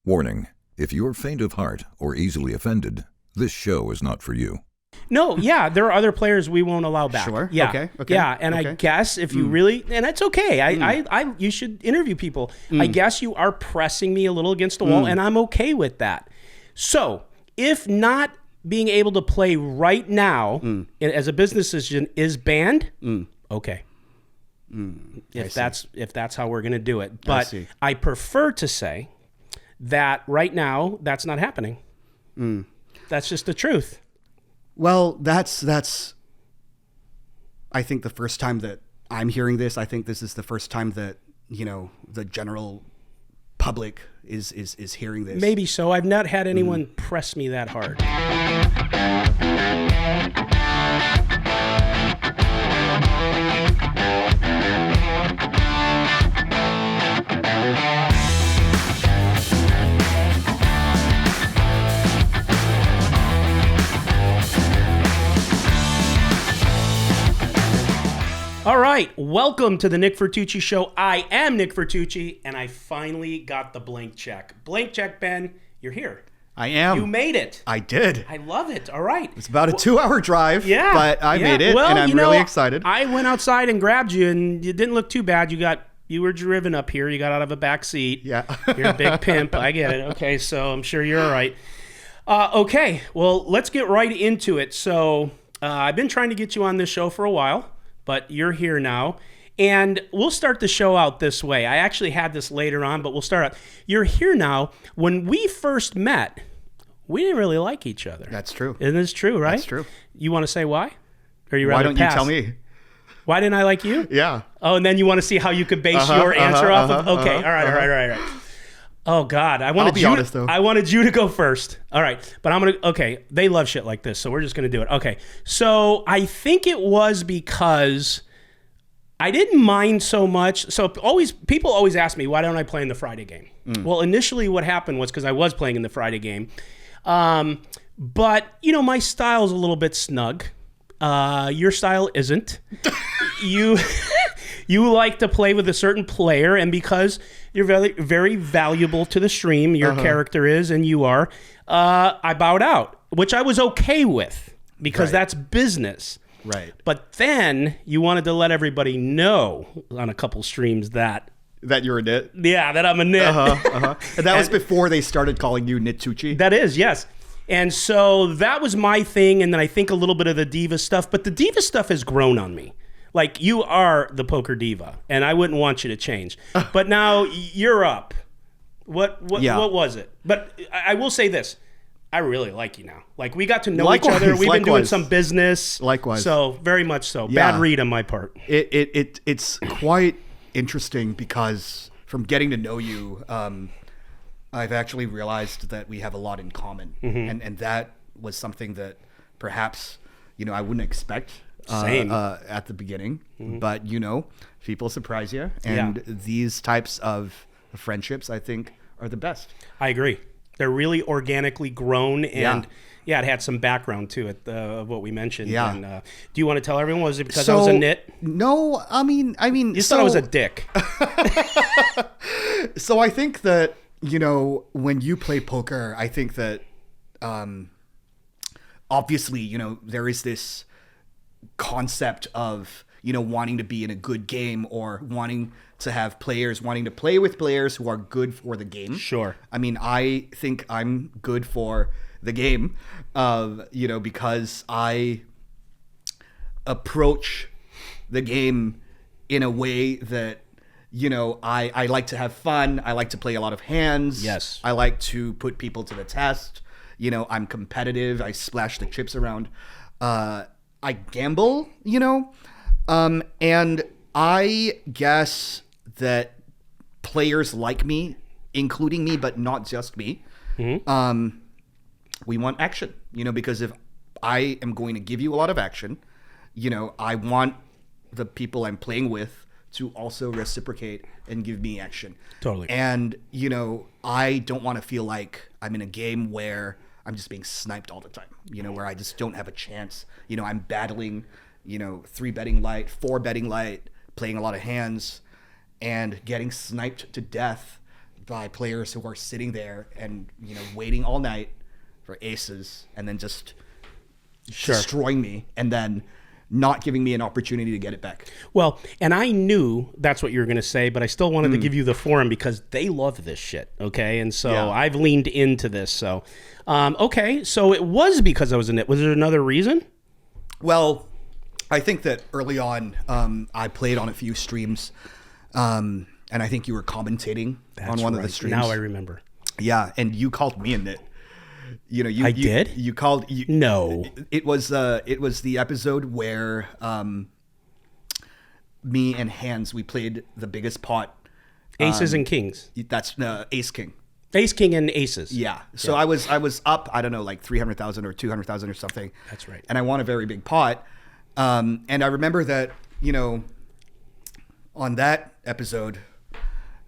Warning, if you're faint of heart or easily offended, this show is not for you. No, yeah, there are other players we won't allow back. Sure. Yeah. Okay. Yeah, and okay. I guess if you really, and it's okay. You should interview people. I guess you are pressing me a little against the wall, and I'm okay with that. So, if not being able to play right now as a business decision is banned, okay. If that's how we're going to do it, but I prefer to say that right now that's not happening. That's just the truth. Well, that's I think the first time that I'm hearing this. I think this is the first time that, the general public is hearing this. Maybe so. I've not had anyone press me that hard. All right, welcome to the Nick Vertucci Show. I am Nick Vertucci, and I finally got the blank check. Blank check, Ben, you're here. I am. You made it. I did. I love it. All right. It's about a 2-hour drive, but I made it, well, and I'm really excited. I went outside and grabbed you, and it didn't look too bad. You were driven up here. You got out of a back seat. Yeah. You're a big pimp. I get it. Okay, so I'm sure you're all right. Okay, well, let's get right into it. So I've been trying to get you on this show for a while, but you're here now. And we'll start the show out this way. I actually had this later on, but we'll start out. You're here now. When we first met, we didn't really like each other. That's true. Isn't this true, right? That's true. You want to say why? Or you Why rather don't pass? you tell me? Why didn't I like you? Yeah. Oh, and then you want to see how you could base your answer off of? Okay, all right. Oh, God. I'll be honest, though. I wanted you to go first. All right. But I'm going to, okay, they love shit like this, so we're just going to do it. Okay. So I think it was because I didn't mind so much. So people always ask me, why don't I play in the Friday game? Well, initially what happened was because I was playing in the Friday game. But, my style's a little bit snug. Your style isn't. You like to play with a certain player, and because you're very, very valuable to the stream, your character is, and you are, I bowed out, which I was okay with, because that's business. Right. But then you wanted to let everybody know on a couple streams that you're a nit? Yeah, that I'm a nit. And that was before they started calling you Nitucci? That is, yes. And so that was my thing, and then I think a little bit of the diva stuff, but the diva stuff has grown on me. Like, you are the Poker Diva, and I wouldn't want you to change. But now you're up. What was it? But I will say this. I really like you now. Like, we got to know each other. We've been doing some business. Likewise. So, very much so. Yeah. Bad read on my part. It's quite interesting because from getting to know you, I've actually realized that we have a lot in common. And that was something that perhaps, I wouldn't expect at the beginning. But, people surprise you. And these types of friendships, I think, are the best. I agree. They're really organically grown, and it had some background to it of what we mentioned. Yeah. And, do you want to tell everyone? Was it because I was a nit? No, I mean, you thought I was a dick. So I think that when you play poker, I think that obviously there is this concept of wanting to be in a good game, or wanting to have players wanting to play with players who are good for the game. Sure. I mean, I think I'm good for the game, because I approach the game in a way that, I like to have fun. I like to play a lot of hands. Yes. I like to put people to the test. I'm competitive. I splash the chips around. I gamble, and I guess that players like me, including me, but not just me, we want action, because if I am going to give you a lot of action, I want the people I'm playing with to also reciprocate and give me action. Totally. And, I don't want to feel like I'm in a game where I'm just being sniped all the time, where I just don't have a chance. I'm battling, 3 betting light, 4 betting light, playing a lot of hands, and getting sniped to death by players who are sitting there and, waiting all night for aces and then just destroying me and then not giving me an opportunity to get it back. Well, and I knew that's what you were going to say, but I still wanted to give you the forum because they love this shit, okay? And so I've leaned into this. So, okay, so it was because I was in it. Was there another reason? Well, I think that early on, I played on a few streams, and I think you were commentating on one of the streams. Now I remember. Yeah, and you called me in it. I did? You called. No. It was the episode where me and Hans, we played the biggest pot. Aces and kings. That's ace king. Ace king and aces. Yeah. So I was up, I don't know, like 300,000 or 200,000 or something. That's right. And I won a very big pot. And I remember that, on that episode,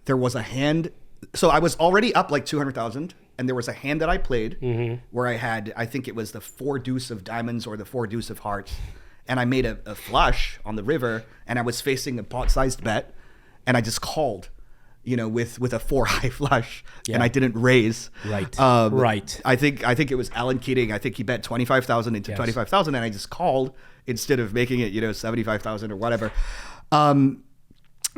there was a hand. So I was already up like 200,000. And there was a hand that I played where I had, I think it was the 4 deuce of diamonds or the 4 deuce of hearts. And I made a flush on the river and I was facing a pot-sized bet. And I just called, with a 4 high flush and I didn't raise. Right. Right. I think it was Alan Keating. I think he bet 25,000 into 25,000 and I just called instead of making it, 75,000 or whatever. And,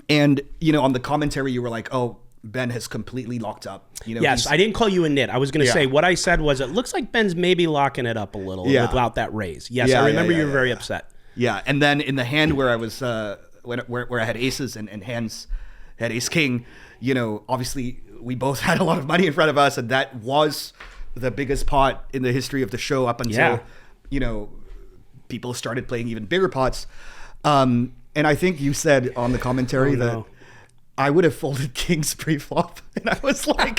on the commentary, you were like, oh, Ben has completely locked up. Yes, I didn't call you a nit. I was going to say what I said was it looks like Ben's maybe locking it up a little without that raise. Yes, I remember you were very upset. Yeah, and then in the hand where I was where I had aces and Hans had ace king, obviously we both had a lot of money in front of us, and that was the biggest pot in the history of the show up until people started playing even bigger pots. And I think you said on the commentary that I would have folded kings pre-flop. And I was like,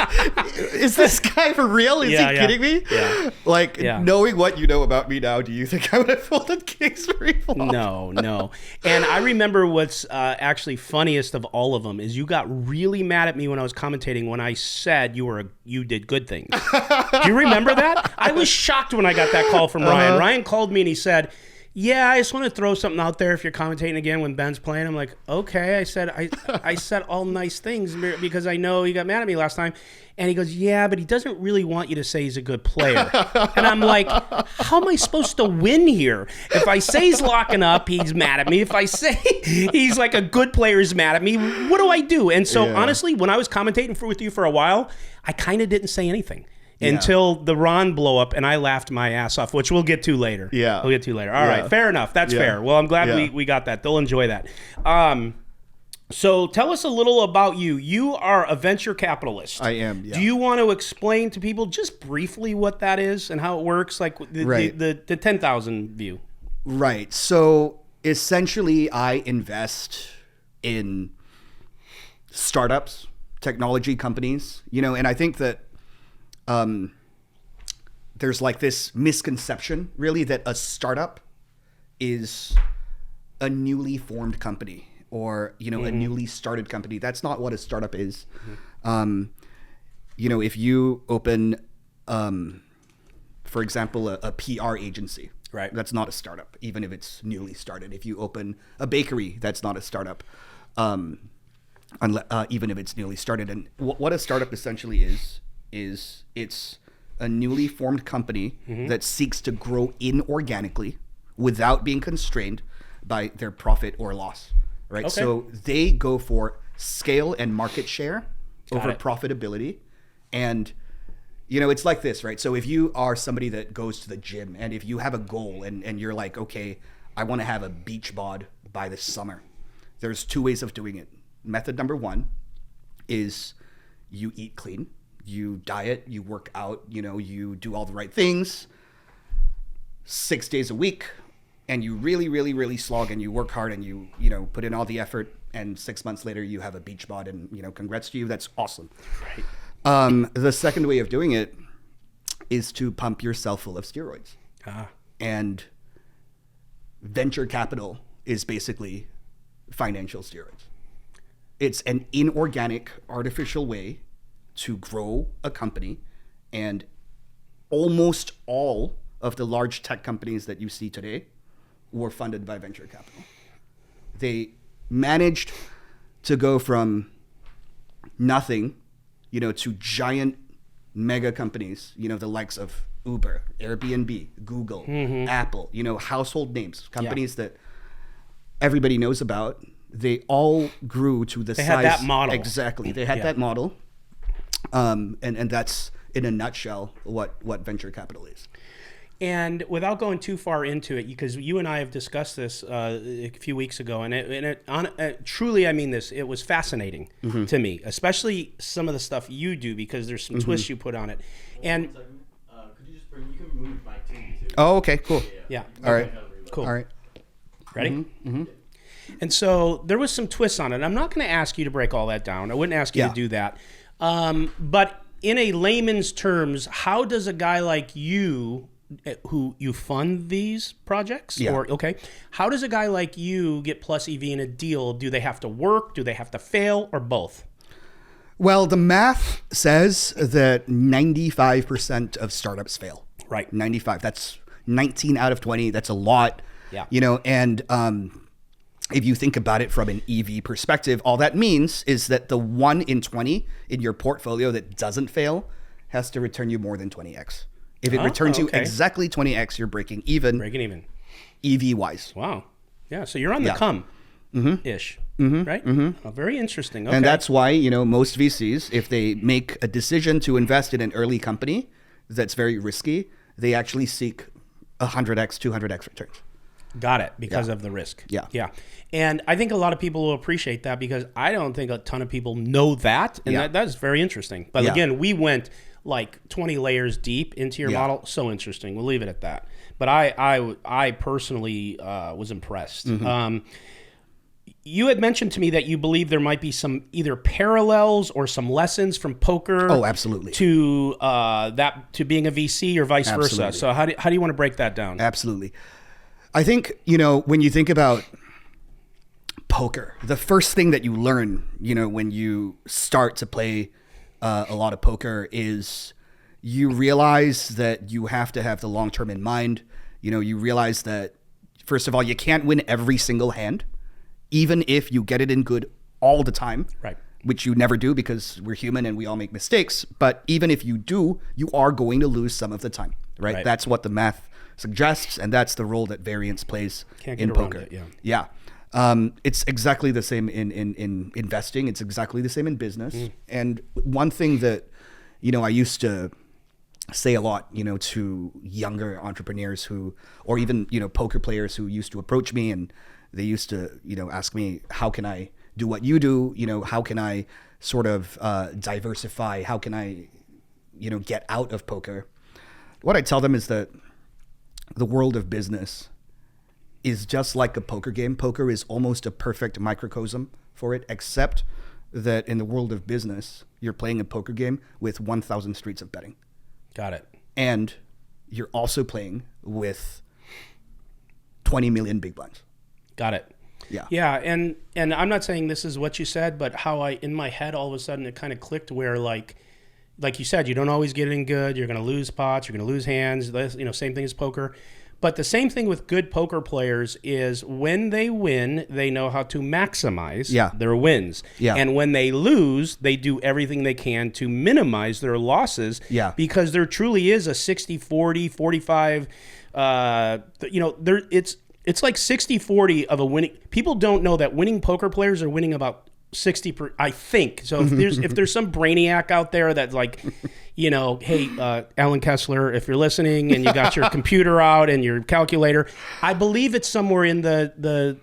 is this guy for real? Is he kidding me? Yeah. Knowing what you know about me now, do you think I would have folded kings pre-flop? No. And I remember what's actually funniest of all of them is you got really mad at me when I was commentating when I said you did good things. Do you remember that? I was shocked when I got that call from Ryan. Ryan called me and he said, yeah, I just want to throw something out there if you're commentating again when Ben's playing. I'm like, okay. I said all nice things because I know he got mad at me last time. And he goes, yeah, but he doesn't really want you to say he's a good player. And I'm like, how am I supposed to win here? If I say he's locking up, he's mad at me. If I say he's like a good player, he's mad at me. What do I do? And so honestly, when I was commentating with you for a while, I kind of didn't say anything. Until the Ron blow up, and I laughed my ass off, which we'll get to later. Yeah. We'll get to later. All right, fair enough. That's fair. Well, I'm glad we got that. They'll enjoy that. So tell us a little about you. You are a venture capitalist. I am, yeah. Do you want to explain to people just briefly what that is and how it works, like the 10,000 view? Right. So essentially, I invest in startups, technology companies, and I think that there's like this misconception really that a startup is a newly formed company or, a newly started company. That's not what a startup is. If you open, for example, a PR agency, right? That's not a startup, even if it's newly started. If you open a bakery, that's not a startup, even if it's newly started. And what a startup essentially is it's a newly formed company that seeks to grow inorganically without being constrained by their profit or loss, right? Okay. So they go for scale and market share over profitability. And, it's like this, right? So if you are somebody that goes to the gym and if you have a goal and you're like, okay, I want to have a beach bod by this summer, there's 2 ways of doing it. Method number 1 is you eat clean. You diet, you work out, you do all the right things 6 days a week, and you really, really, really slog and you work hard and you put in all the effort, and 6 months later you have a beach bod and, congrats to you. That's awesome. Right. The second way of doing it is to pump yourself full of steroids. And venture capital is basically financial steroids. It's an inorganic, artificial way to grow a company, and almost all of the large tech companies that you see today were funded by venture capital. They managed to go from nothing to giant mega companies, the likes of Uber, Airbnb, Google, Apple, household names, companies that everybody knows about. They all grew to the size. They had that model. Exactly. They had that model. And that's, in a nutshell, what venture capital is. And without going too far into it, because you and I have discussed this a few weeks ago, and truly, I mean this, it was fascinating to me, especially some of the stuff you do, because there's some twists you put on it. And could you just you can move my TV too. Oh, okay, cool. Yeah. All right. Cool. All right. Ready? And so there was some twists on it. I'm not going to ask you to break all that down. I wouldn't ask you to do that. But in a layman's terms, how does a guy like you, who you fund these projects? Yeah. How does a guy like you get Plus EV in a deal? Do they have to work? Do they have to fail, or both? Well, the math says that 95% of startups fail. Right. 95. That's 19 out of 20. That's a lot. Yeah. And if you think about it from an EV perspective, all that means is that the 1 in 20 in your portfolio that doesn't fail has to return you more than 20x. If it returns you exactly 20x, you're breaking even. Breaking even. EV wise. Wow. Yeah. So you're on the come ish. Right? Oh, very interesting. Okay. And that's why, most VCs, if they make a decision to invest in an early company that's very risky, they actually seek 100x, 200x returns. Got it, because of the risk. Yeah. Yeah. And I think a lot of people will appreciate that, because I don't think a ton of people know that. And that's very interesting. But again, we went like 20 layers deep into your model. So interesting. We'll leave it at that. But I personally was impressed. You had mentioned to me that you believe there might be some either parallels or some lessons from poker. Oh, absolutely. To to being a VC or vice versa. So how do you want to break that down? Absolutely. I think, when you think about poker, the first thing that you learn, when you start to play a lot of poker, is you realize that you have to have the long term in mind. You realize that, first of all, you can't win every single hand, even if you get it in good all the time. Right. Which you never do, because we're human and we all make mistakes. But even if you do, you are going to lose some of the time, right? That's what the math suggests, and that's the role that variance plays in poker. Yeah. It's exactly the same in investing. It's exactly the same in business. And one thing that, I used to say a lot, to younger entrepreneurs or even, poker players who used to approach me, and they used to, ask me, how can I do what you do? How can I sort of diversify? How can I, get out of poker? What I tell them is that the world of business is just like a poker game. Poker is almost a perfect microcosm for it, except that in the world of business, you're playing a poker game with 1,000 streets of betting. Got it. And you're also playing with 20 million big blinds. Got it. Yeah. Yeah, and I'm not saying this is what you said, but how in my head, all of a sudden it kind of clicked where like you said, you don't always get it in good. You're going to lose pots. You're going to lose hands. Same thing as poker. But the same thing with good poker players is when they win, they know how to maximize their wins. Yeah. And when they lose, they do everything they can to minimize their losses. Yeah. Because there truly is a 60-40, 45. It's like 60-40 of a winning. People don't know that winning poker players are winning about 60 I think. So if there's some brainiac out there that's like, hey, Alan Kessler, if you're listening and you got your computer out and your calculator, I believe it's somewhere in the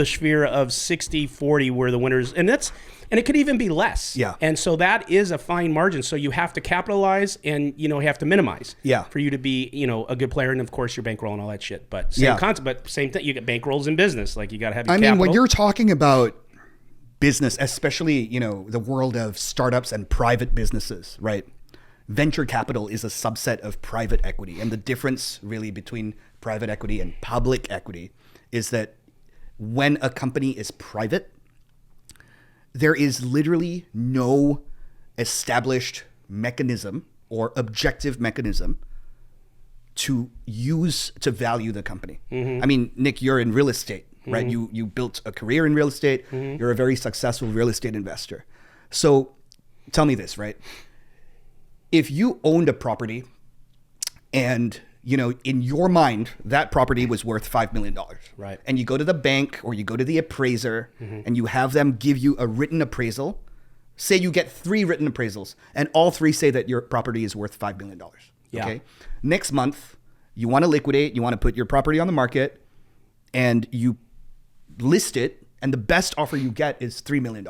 sphere of 60-40 where the winners, and it could even be less. Yeah. And so that is a fine margin. So you have to capitalize and you have to minimize. Yeah. For you to be a good player, and of course your bankroll and all that shit. But same concept. But same thing. You get bankrolls in business. Like you got to have your capital. When you're talking about business, especially, the world of startups and private businesses, right? Venture capital is a subset of private equity. And the difference really between private equity and public equity is that when a company is private, there is literally no established mechanism or objective mechanism to use to value the company. I mean, Nick, you're in real estate, right? You built a career in real estate. You're a very successful real estate investor. So tell me this, right? If you owned a property and, you know, in your mind, that property was worth $5 million. Right. And you go to the bank or you go to the appraiser and you have them give you a written appraisal. Say you get 3 written appraisals and all 3 say that your property is worth $5 million. Yeah. Okay. Next month, you want to liquidate, you want to put your property on the market and you list it and the best offer you get is $3 million.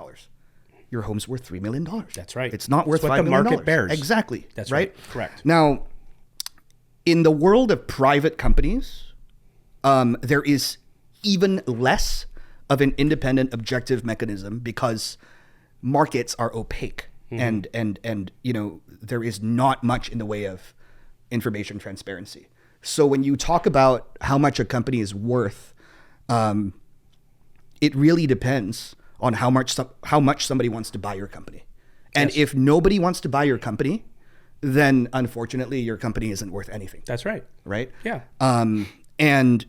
Your home's worth $3 million. That's right. It's not worth That's $5 what the million. market bears. Exactly. That's right. Correct. Now, in the world of private companies, there is even less of an independent objective mechanism because markets are opaque and you know, there is not much in the way of information transparency. So when you talk about how much a company is worth, it really depends on how much somebody wants to buy your company. And Yes. if nobody wants to buy your company, then unfortunately your company isn't worth anything. That's right. Right? Yeah. And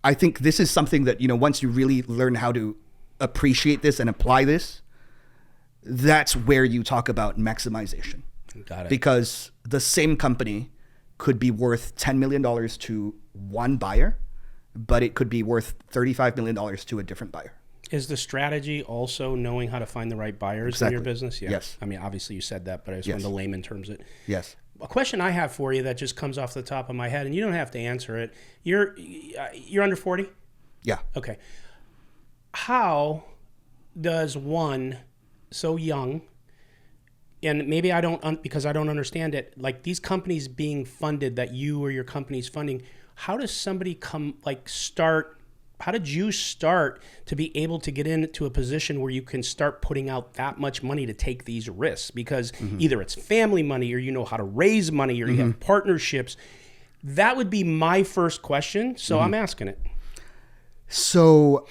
I think this is something that, you know, once you really learn how to appreciate this and apply this, that's where you talk about maximization. Got it. Because the same company could be worth $10 million to one buyer, but it could be worth $35 million to a different buyer. Is the strategy also knowing how to find the right buyers Exactly. in your business? Yeah. Yes. I mean, obviously you said that, but I just Yes. wanted to layman terms it. Yes. A question I have for you that just comes off the top of my head, and you don't have to answer it. You're under 40? Yeah. Okay. How does one so young, and maybe I don't, because I don't understand it, like these companies being funded that you or your company's funding, how does somebody how did you start to be able to get into a position where you can start putting out that much money to take these risks? Because either it's family money or you know how to raise money or you have partnerships. That would be my first question. So I'm asking it. So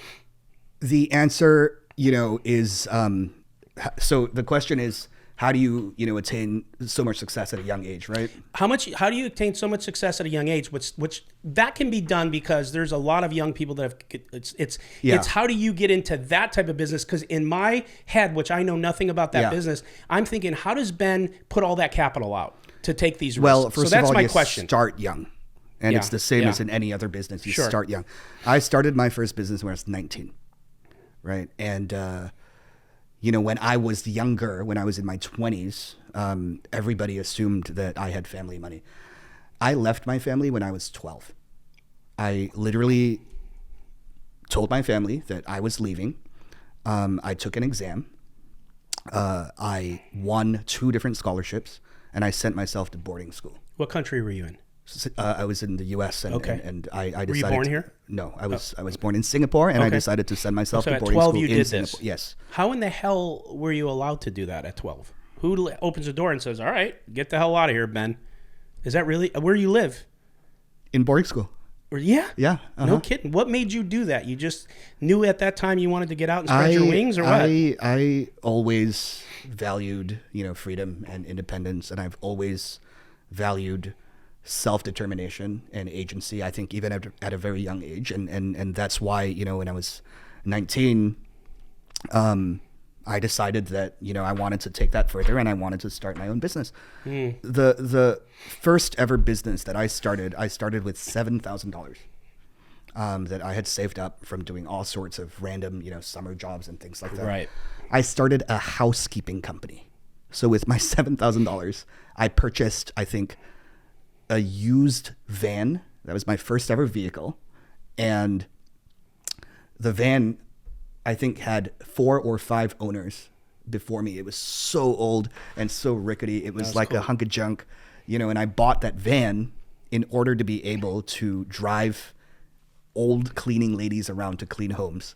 the answer, you know, is, so the question is, how do you, you know, attain so much success at a young age, right? How do you attain so much success at a young age? Which that can be done because there's a lot of young people that have, it's how do you get into that type of business? Because in my head, which I know nothing about that business, I'm thinking, how does Ben put all that capital out to take these risks? Well, first so that's of all, my you question. start young. And Yeah, it's the same yeah. as in any other business. You Sure. start young. I started my first business when I was 19, right? And, you know, when I was younger, when I was in my 20s, everybody assumed that I had family money. I left my family when I was 12. I literally told my family that I was leaving. I took an exam. I won 2 different scholarships, and I sent myself to boarding school. What country were you in? I was in the U.S. and, Okay. and I decided. Were you born here? No, I was born in Singapore, and I Okay. decided to send myself So to at boarding 12 school you in did Singapore. this? Yes. How in the hell were you allowed to do that at 12? Who opens the door and says, all right, get the hell out of here, Ben? Is that really where you live? In boarding school. Or, yeah? Yeah. No kidding. What made you do that? You just knew at that time you wanted to get out and spread your wings, or what? I always valued, you know, freedom and independence, and I've always valued self-determination and agency, I think, even at a very young age. And that's why, you know, when I was 19, I decided that, you know, I wanted to take that further and I wanted to start my own business. The first ever business that I started with $7,000 that I had saved up from doing all sorts of random, you know, summer jobs and things like that. Right. I started a housekeeping company. So with my $7,000, I purchased, I think, a used van. That was my first ever vehicle. And the van, I think, had 4 or 5 owners before me. It was so old and so rickety. It was That's like cool. a hunk of junk, you know, and I bought that van in order to be able to drive old cleaning ladies around to clean homes.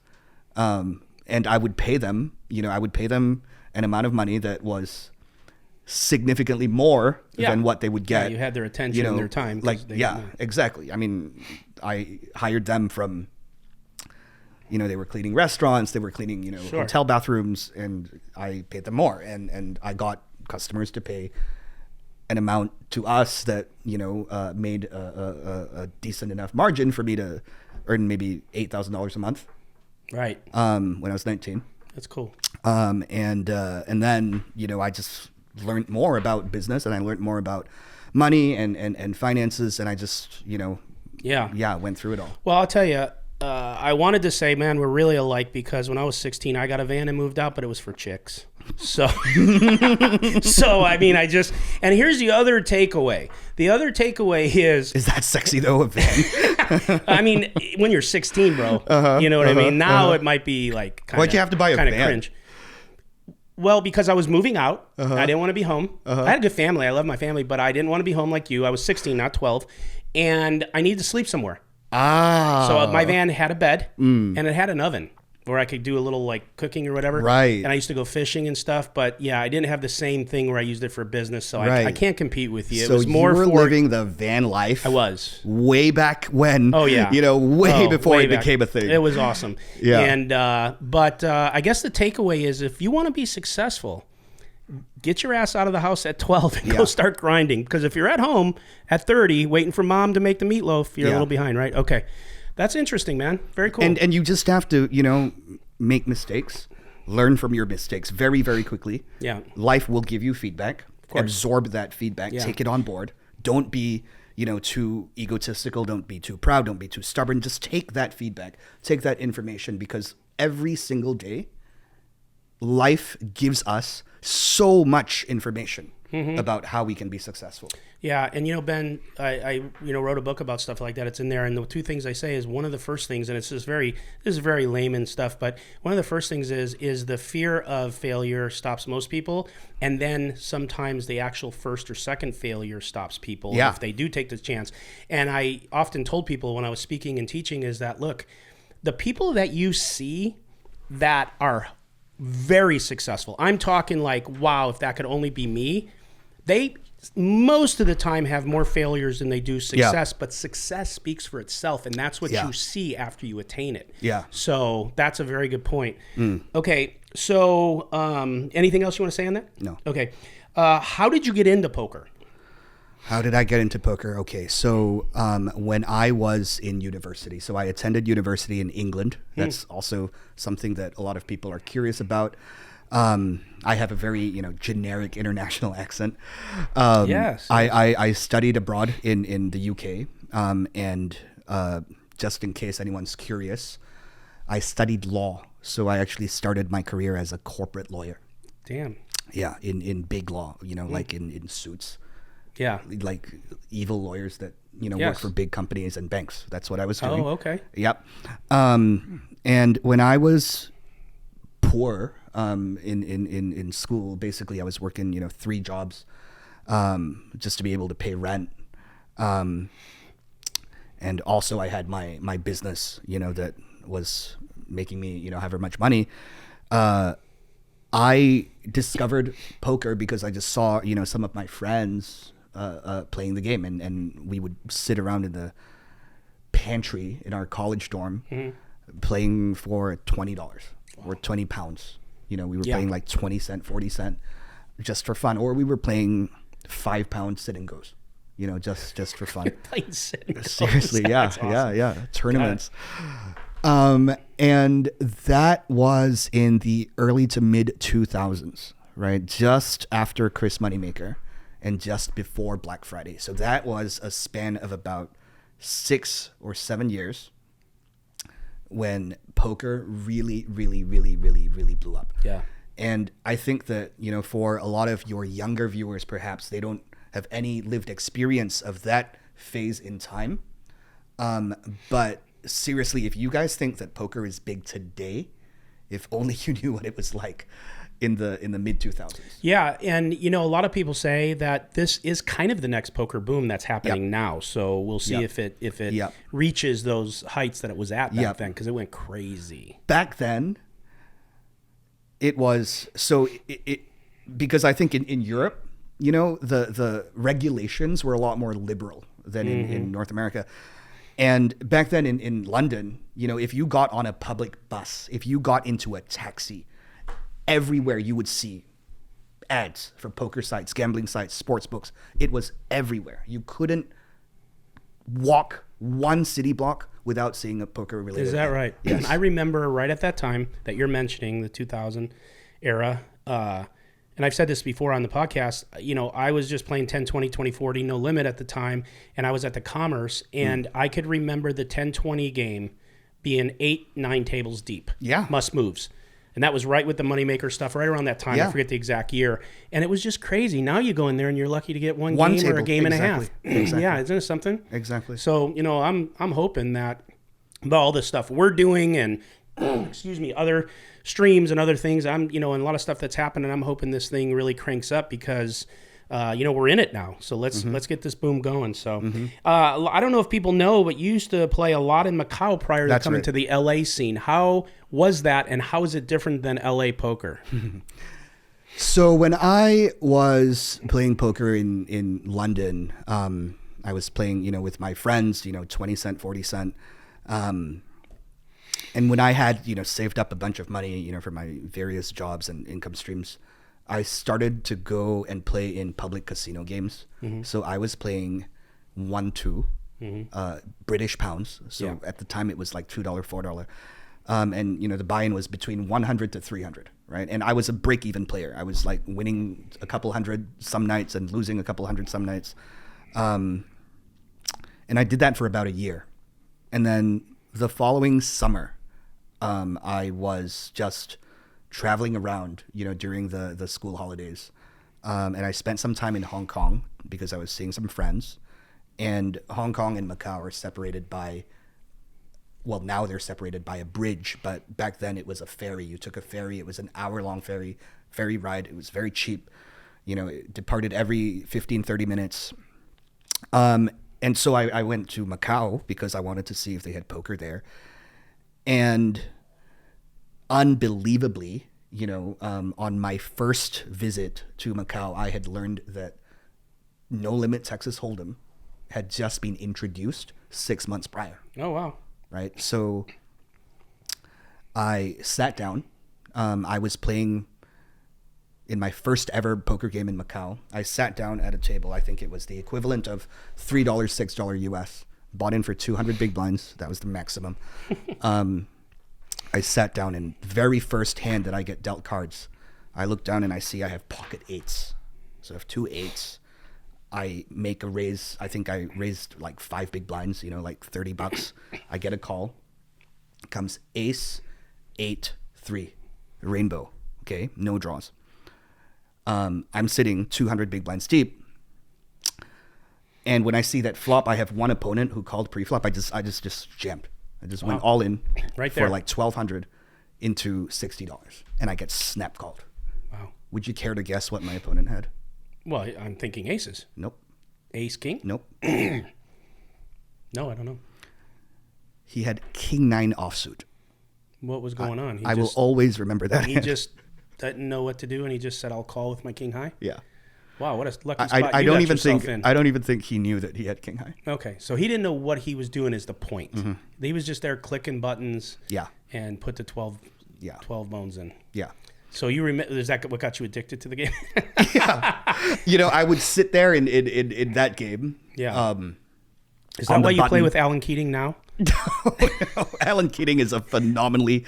And I would pay them, you know, an amount of money that was significantly more Yeah. than what they would Yeah, get. you had their attention and their time, 'cause Like, they yeah, got money. exactly. I mean, I hired them from, you know, they were cleaning restaurants, they were cleaning, you know, Sure. hotel bathrooms, and I paid them more. And I got customers to pay an amount to us that, you know, made a decent enough margin for me to earn maybe $8,000 a month Right. when I was 19. That's cool. And then, I just learned more about business, and I learned more about money and finances. And I just, went through it all. Well, I'll tell you, I wanted to say, man, we're really alike, because when I was 16, I got a van and moved out, but it was for chicks. So, I mean, and here's the other takeaway. The other takeaway is that sexy though, a van? I mean, when you're 16, bro, you know what I mean? Now it might be like kind of, why'd you have to buy a van? Cringe. Well, because I was moving out. I didn't want to be home. I had a good family. I love my family, but I didn't want to be home like you. I was 16, not 12. And I needed to sleep somewhere. So my van had a bed and it had an oven where I could do a little like cooking or whatever. Right. And I used to go fishing and stuff. But yeah, I didn't have the same thing where I used it for business. So I can't compete with you. So it was more you were for living the van life. I was. Way back when. Oh, yeah. Way before it back. became a thing. It was awesome. Yeah. And, but I guess the takeaway is, if you want to be successful, get your ass out of the house at 12 and go start grinding. Because if you're at home at 30 waiting for mom to make the meatloaf, you're a little behind, right? Okay. That's interesting, man. Very cool. And you just have to, make mistakes, learn from your mistakes very, very quickly. Yeah. Life will give you feedback. Absorb that feedback. Yeah. Take it on board. Don't be, too egotistical. Don't be too proud. Don't be too stubborn. Just take that feedback. Take that information, because every single day, life gives us so much information about how we can be successful. Yeah, and Ben, I wrote a book about stuff like that. It's in there, and the two things I say is, one of the first things, and this is very layman stuff, but one of the first things is the fear of failure stops most people, and then sometimes the actual first or second failure stops people if they do take the chance. And I often told people when I was speaking and teaching is that, look, the people that you see that are very successful, I'm talking like, wow, if that could only be me, they most of the time have more failures than they do success, but success speaks for itself, and that's what you see after you attain it. Yeah. So that's a very good point. Okay, so anything else you want to say on that? No. Okay. How did you get into poker? How did I get into poker? Okay, so when I was in university, so I attended university in England. That's also something that a lot of people are curious about. I have a very, generic international accent. Yes. I studied abroad in the UK. And just in case anyone's curious, I studied law. So I actually started my career as a corporate lawyer. Damn. Yeah, in big law, like in suits. Yeah. Like evil lawyers that, work Yes. for big companies and banks. That's what I was doing. Oh, okay. Yep. And when I was poor in school, basically I was working, 3 jobs just to be able to pay rent. And also I had my business, that was making me, however much money. I discovered poker because I just saw, some of my friends playing the game, and we would sit around in the pantry in our college dorm playing for $20 or 20 pounds. We were playing like 20 cent, 40 cent just for fun, or we were playing 5 pound sit and goes, just for fun. Playing sit and goes. Seriously. That's awesome. Yeah. Tournaments. And that was in the early to mid 2000s, right? Just after Chris Moneymaker and just before Black Friday. So that was a span of about 6 or 7 years when poker really, really, really, really, really blew up. Yeah. And I think that, for a lot of your younger viewers, perhaps they don't have any lived experience of that phase in time. But seriously, if you guys think that poker is big today, if only you knew what it was like in the mid 2000s. Yeah, and a lot of people say that this is kind of the next poker boom that's happening now. So we'll see if it reaches those heights that it was at back then, because it went crazy. Back then, it was because I think in Europe, the regulations were a lot more liberal than in North America. And back then in London, if you got on a public bus, if you got into a taxi, everywhere you would see ads for poker sites, gambling sites, sports books. It was everywhere. You couldn't walk one city block without seeing a poker related. Is that right? Yes. I remember right at that time that you're mentioning, the 2000, era. And I've said this before on the podcast, I was just playing 10, 20, 20, 40, no limit at the time. And I was at the Commerce, and I could remember the 10, 20 game being 8, 9 tables deep. Yeah. Must moves. And that was right with the moneymaker stuff, right around that time. Yeah. I forget the exact year. And it was just crazy. Now you go in there and you're lucky to get one game table. or a game and a Exactly. half. Exactly. Yeah, isn't it something? Exactly. So, I'm hoping that all the stuff we're doing and other streams and other things, and a lot of stuff that's happening, I'm hoping this thing really cranks up because we're in it now. So let's get this boom going. So I don't know if people know, but you used to play a lot in Macau prior to coming to the LA scene. How was that, and how is it different than LA poker? So when I was playing poker in London, I was playing, with my friends, 20 cent, 40 cent. And when I had, saved up a bunch of money, for my various jobs and income streams, I started to go and play in public casino games. So I was playing 1-2 British pounds. So at the time it was like $2, $4. And, the buy-in was between 100 to 300, right? And I was a break-even player. I was like winning a couple hundred some nights and losing a couple hundred some nights. And I did that for about a year. And then the following summer, I was just traveling around, during the school holidays. And I spent some time in Hong Kong because I was seeing some friends. And Hong Kong and Macau are separated by, well, now they're separated by a bridge, but back then it was a ferry. You took a ferry. It was an hour-long ferry ride. It was very cheap. It departed every 15, 30 minutes. And so I went to Macau because I wanted to see if they had poker there. And unbelievably, on my first visit to Macau, I had learned that No Limit Texas Hold'em had just been introduced 6 months prior. Oh, wow. Right? So I sat down. I was playing in my first ever poker game in Macau. I sat down at a table. I think it was the equivalent of $3, $6 US. Bought in for 200 big blinds. That was the maximum. I sat down, and very first hand that I get dealt cards, I look down and I see I have pocket eights. So I have 2 8s. I make a raise. I think I raised like 5 big blinds, like $30. I get a call. Comes ace, 8, 3. Rainbow. Okay, no draws. I'm sitting 200 big blinds deep. And when I see that flop, I have one opponent who called pre-flop. I just jammed. I just went all in right there for like $1,200 into $60, and I get snap called. Wow. Would you care to guess what my opponent had? Well, I'm thinking aces. Nope. Ace, king? Nope. No, I don't know. He had king 9 offsuit. What was going on? I will always remember that. He just didn't know what to do, and he just said, "I'll call with my king high." Yeah. Wow, what a lucky spot I you don't got even yourself think in. I don't even think he knew that he had king high. Okay, so he didn't know what he was doing. Is the point? He was just there clicking buttons. Yeah. And put the 12 bones in. Yeah. So you remember? Is that what got you addicted to the game? Yeah. I would sit there in that game. Yeah. Is that why you play with Alan Keating now? No, Alan Keating is a phenomenally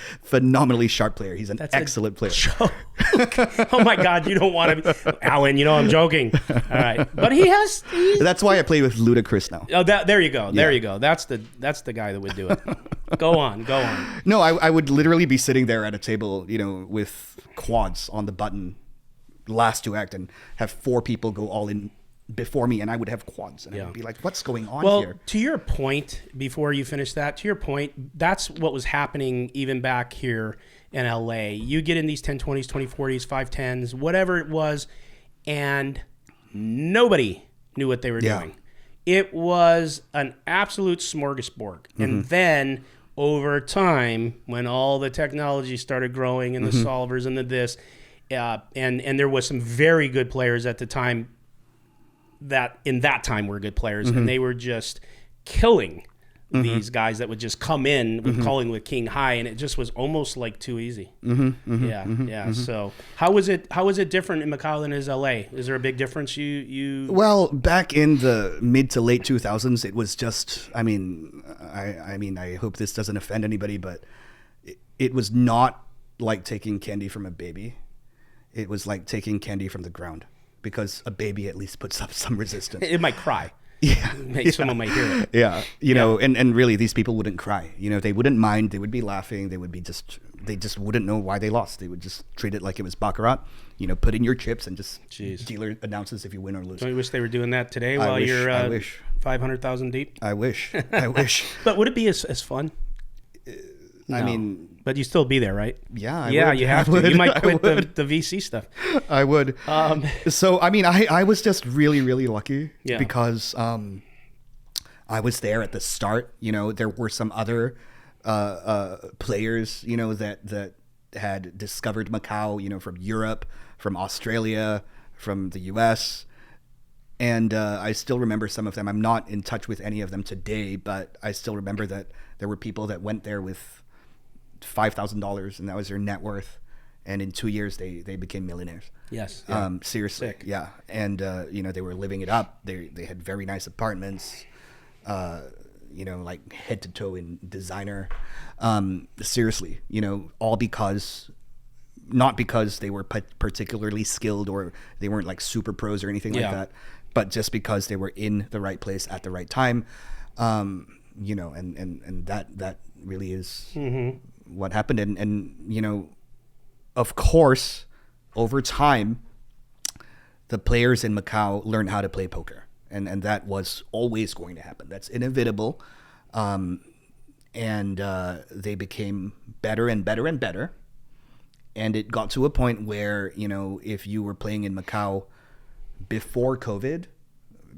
sharp player. He's an excellent player. Oh my God, you don't want to, Alan. I'm joking. All right, but he's That's why I play with Ludacris now. Oh, there you go. There you go. That's the guy that would do it. Go on. No, I would literally be sitting there at a table, with quads on the button, last to act, and have 4 people go all in before me, and I would have quads, and I would be like, what's going on here? Well, to your point, before you finish that, that's what was happening even back here in LA. You get in these 10-20s, 20-40s, 5-10s, whatever it was, and nobody knew what they were doing. It was an absolute smorgasbord. And then over time, when all the technology started growing and the solvers and the this, and there was some very good players at the time that in that time were good players, and they were just killing these guys that would just come in with calling with king high, and it just was almost like too easy. So how was it different in Macau than is LA? Is there a big difference? Well, back in the mid to late 2000s, it was just, I mean, I hope this doesn't offend anybody, but it was not like taking candy from a baby. it was like taking candy from the ground, because a baby at least puts up some resistance. It might cry. Yeah. Someone might hear it. Yeah. You know, and really these people wouldn't cry. You know, they wouldn't mind. They would be laughing. They would be they just wouldn't know why they lost. They would just treat it like it was baccarat. You know, put in your chips and just dealer announces if you win or lose. Don't you wish they were doing that today I while wish, you're I wish. 500,000 deep? I wish. I wish. But would it be as fun? I mean, but you still be there, right? yeah. I Yeah, would. you have I to. You would. might I quit would. the VC stuff. I would. So, I mean, I was just really, really lucky Yeah. because I was there at the start. You know, there were some other players, you know, that had discovered Macau, you know, from Europe, from Australia, from the US. And I still remember some of them. I'm not in touch with any of them today, but I still remember that there were people that went there with $5,000 and that was their net worth. And in 2 years, they became millionaires. Yes. Seriously. Sick. Yeah. And, you know, they were living it up. They had very nice apartments, you know, like head to toe in designer. Seriously, you know, all because, not because they were particularly skilled or they weren't like super pros or anything like that, but just because they were in the right place at the right time. You know, and that really is what happened. And, you know, of course, over time, the players in Macau learned how to play poker. And that was always going to happen. That's inevitable. And they became better and better and better. And it got to a point where, you know, if you were playing in Macau before COVID,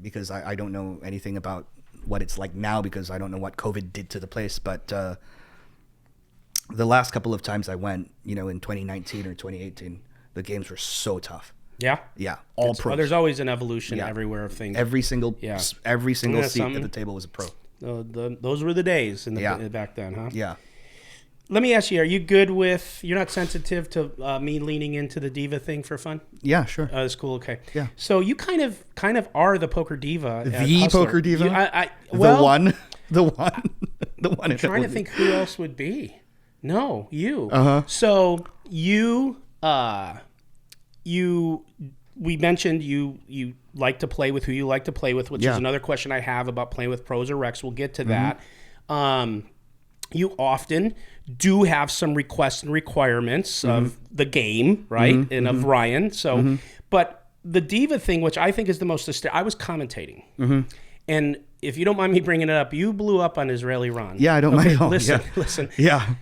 because I don't know anything about what it's like now because I don't know what COVID did to the place, but the last couple of times I went, you know, in 2019 or 2018, the games were so tough. Yeah. Yeah, all pros. There's always an evolution everywhere of things. Every single seat at the table was a pro. Those were the days back then, huh? Yeah. Let me ask you: are you good with? You're not sensitive to me leaning into the diva thing for fun? Yeah, sure. That's cool. Okay. Yeah. So you kind of are the poker diva. at The Hustler. poker diva. The one. I'm trying to think who else would be. No, you. Uh-huh. So you. We mentioned you like to play with who you like to play with, which is another question I have about playing with pros or recs. We'll get to that. You often do have some requests and requirements of the game, right? And of Ryan. So, but the diva thing, which I think is the most I was commentating. And if you don't mind me bringing it up, you blew up on Israeli Ron. Yeah, I don't mind at all. Listen. Yeah.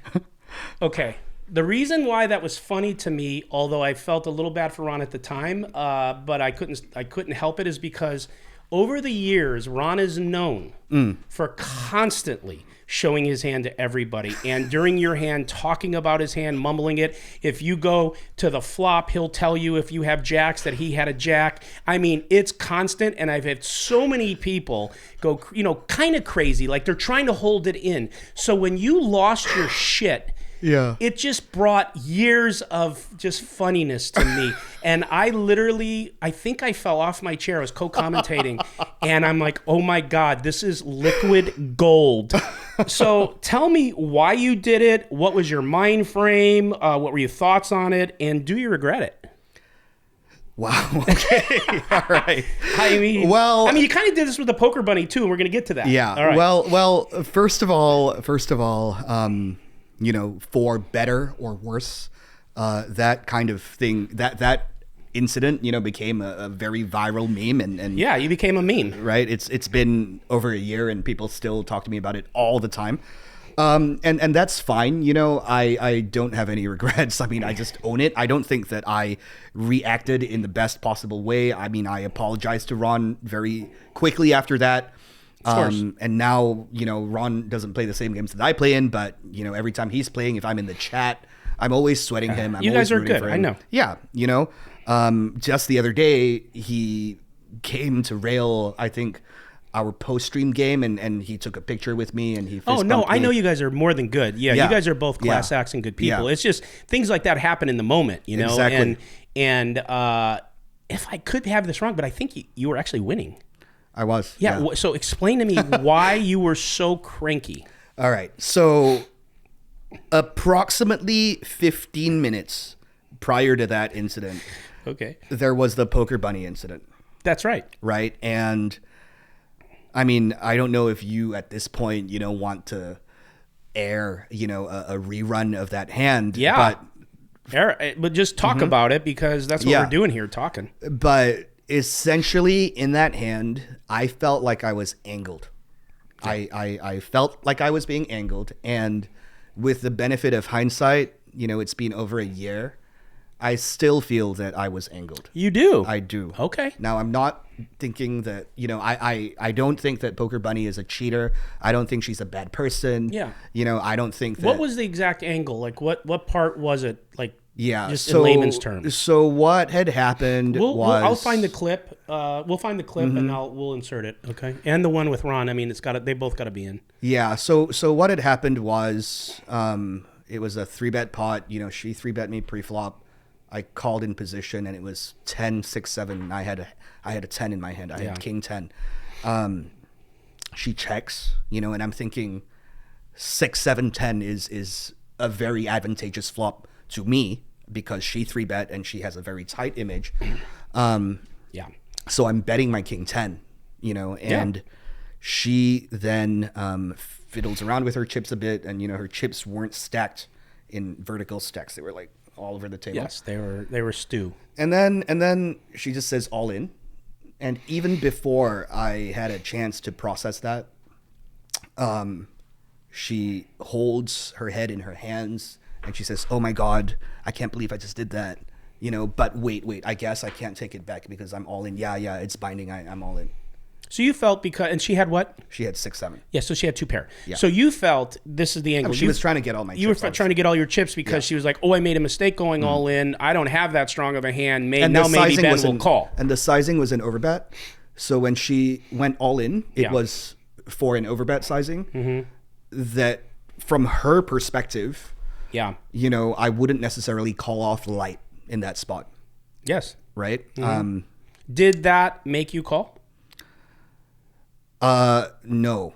Okay. The reason why that was funny to me, although I felt a little bad for Ron at the time, but I couldn't help it, is because over the years, Ron is known for constantly showing his hand to everybody, and during your hand, talking about his hand, mumbling it. If you go to the flop, he'll tell you if you have jacks that he had a jack. I mean, it's constant, and I've had so many people go, you know, kind of crazy, like they're trying to hold it in. So when you lost your shit, it just brought years of just funniness to me. And I think I fell off my chair. I was co-commentating. And I'm like, oh my God, this is liquid gold. So tell me why you did it. What was your mind frame? What were your thoughts on it? And do you regret it? Wow. Okay. All right. I mean, you kind of did this with the Poker Bunny too. And we're going to get to that. Yeah. All right. Well, first of all, you know, for better or worse, that kind of thing, that incident, you know, became a very viral meme, and yeah, you became a meme, right? It's been over a year, and people still talk to me about it all the time, and that's fine. You know, I don't have any regrets. I mean, I just own it. I don't think that I reacted in the best possible way. I mean, I apologized to Ron very quickly after that. And now, you know, Ron doesn't play the same games that I play in, but, you know, every time he's playing, if I'm in the chat, I'm always sweating him. You guys are good. I know. Yeah. You know, just the other day, he came to rail, I think, our post-stream game, and he took a picture with me, and he fist bumped me. I know you guys are more than good. Yeah, you guys are both class acts and good people. It's just things like that happen in the moment, you know? Exactly. And if I could have this wrong, but I think you were actually winning. I was. Yeah. So explain to me why you were so cranky. All right. So approximately 15 minutes prior to that incident, Okay. there was the Poker Bunny incident, That's right. right? And I mean, I don't know if you at this point, want to air, a rerun of that hand. Yeah. But just talk about it because that's what Yeah. we're doing here, talking. But essentially in that hand, I felt like I was angled. I felt like I was being angled. And with the benefit of hindsight, it's been over a year. I still feel that I was angled. You do? I do. Okay. Now, I'm not thinking that, I don't think that Poker Bunny is a cheater. I don't think she's a bad person. Yeah. I don't think that. What was the exact angle? Like, what part was it? Like, Yeah. just in layman's terms. So what had happened was. I'll find the clip. We'll find the clip and we'll insert it. Okay. And the one with Ron. I mean, they both got to be in. Yeah. So what had happened was, it was a 3-bet pot. She 3-bet me pre-flop. I called in position and it was 10, 6, 7. I had a 10 in my hand. I had king 10. She checks, and I'm thinking 6, 7, 10 is a very advantageous flop to me because she 3-bet and she has a very tight image. Yeah. So I'm betting my king 10, and she then fiddles around with her chips a bit, and her chips weren't stacked in vertical stacks. They were like all over the table. Yes, they were stew. And then she just says all in. And even before I had a chance to process that, she holds her head in her hands and she says, "Oh my God, I can't believe I just did that. But wait, I guess I can't take it back because I'm all in. Yeah, it's binding. I'm all in." So you felt and she had what? She had 6, 7. Yeah, so she had 2 pair. Yeah. So you felt this is the angle. She was trying to get all my chips. You were trying to get all your chips because she was like, "Oh, I made a mistake going all in. I don't have that strong of a hand. Maybe Ben will call." And the sizing was an overbet. So when she went all in, it was for an overbet sizing. That from her perspective, I wouldn't necessarily call off light in that spot. Yes. Right? Did that make you call? No.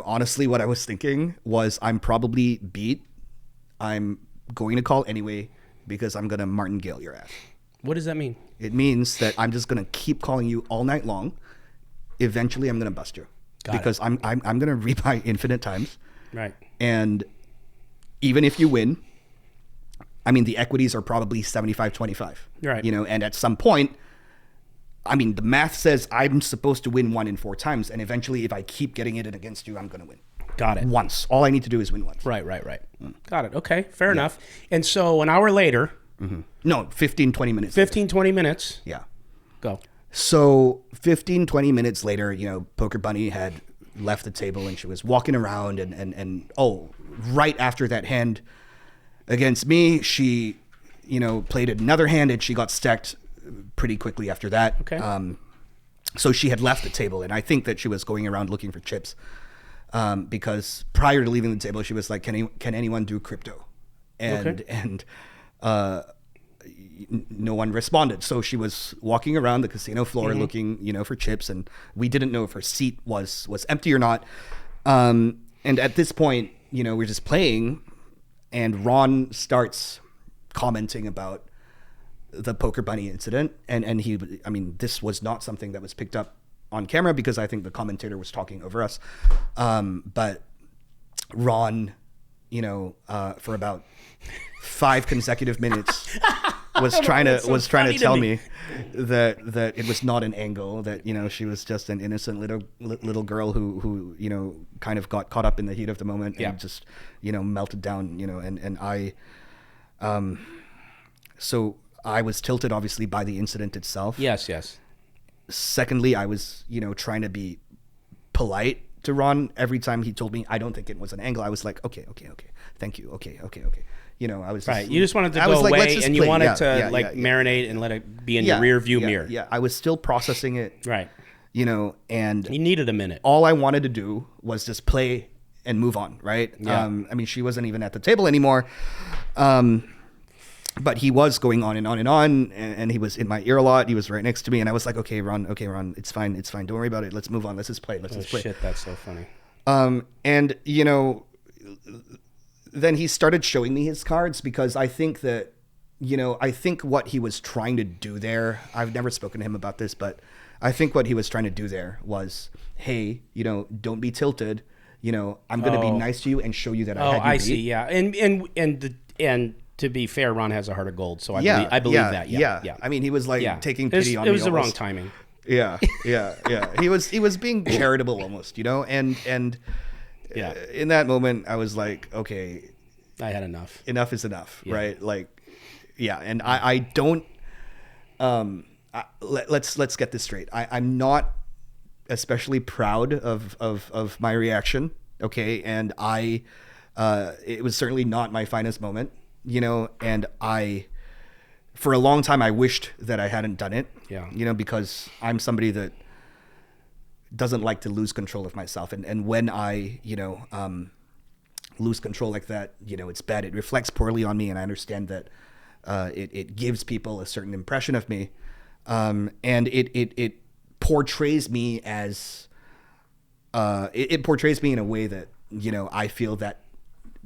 Honestly, what I was thinking was I'm probably beat. I'm going to call anyway because I'm going to martingale your ass. What does that mean? It means that I'm just going to keep calling you all night long. Eventually, I'm going to bust you. Because I'm going to rebuy infinite times. Right. And even if you win, I mean, the equities are probably 75-25. Right. And at some point, I mean, the math says I'm supposed to win 1 in 4 times. And eventually, if I keep getting it against you, I'm going to win. Got it. Once. All I need to do is win once. Right. Got it. Okay, fair enough. And so an hour later. No, 15, 20 minutes 15, 20 minutes. Yeah. Go. So 15, 20 minutes later, Poker Bunny had left the table and she was walking around and right after that hand against me, she, played another hand and she got stacked pretty quickly after that. Okay. So she had left the table and I think that she was going around looking for chips because prior to leaving the table, she was like, can anyone do crypto? And no one responded. So she was walking around the casino floor looking, for chips, and we didn't know if her seat was empty or not. And at this point, we're just playing, and Ron starts commenting about the Poker Bunny incident, and this was not something that was picked up on camera because I think the commentator was talking over us. But Ron, for about 5 consecutive minutes was trying to tell me that it was not an angle, that she was just an innocent little girl who kind of got caught up in the heat of the moment and just melted down, and I so I was tilted obviously by the incident itself. Yes. Secondly, I was trying to be polite to Ron. Every time he told me I don't think it was an angle, I was like, okay, thank you, okay. I was just, right. You just wanted to go away, and you wanted to marinate and let it be in your rear view mirror. Yeah, I was still processing it. Right. And you needed a minute. All I wanted to do was just play and move on. Right. Yeah. She wasn't even at the table anymore. But he was going on and on and on, and he was in my ear a lot. He was right next to me, and I was like, okay, Ron, it's fine. Don't worry about it. Let's move on. Let's just play. Shit, that's so funny. Then he started showing me his cards because I think that I think what he was trying to do there, I've never spoken to him about this, but I think what he was trying to do there was, hey, don't be tilted. I'm going to be nice to you and show you that I had you I beat. see. Yeah. And to be fair, Ron has a heart of gold. So I believe that. Yeah. I mean, he was like taking pity on me. It was the wrong almost. timing. Yeah. He was being charitable almost, and in that moment I was like, okay, I had enough. Enough is enough, right? Like, yeah. And I don't. Let's get this straight. I'm not especially proud of my reaction. Okay, and it was certainly not my finest moment. And for a long time I wished that I hadn't done it. Yeah. Because I'm somebody that doesn't like to lose control of myself, and when I lose control like that, it's bad. It reflects poorly on me, and I understand that it gives people a certain impression of me, and it portrays me as it portrays me in a way that I feel that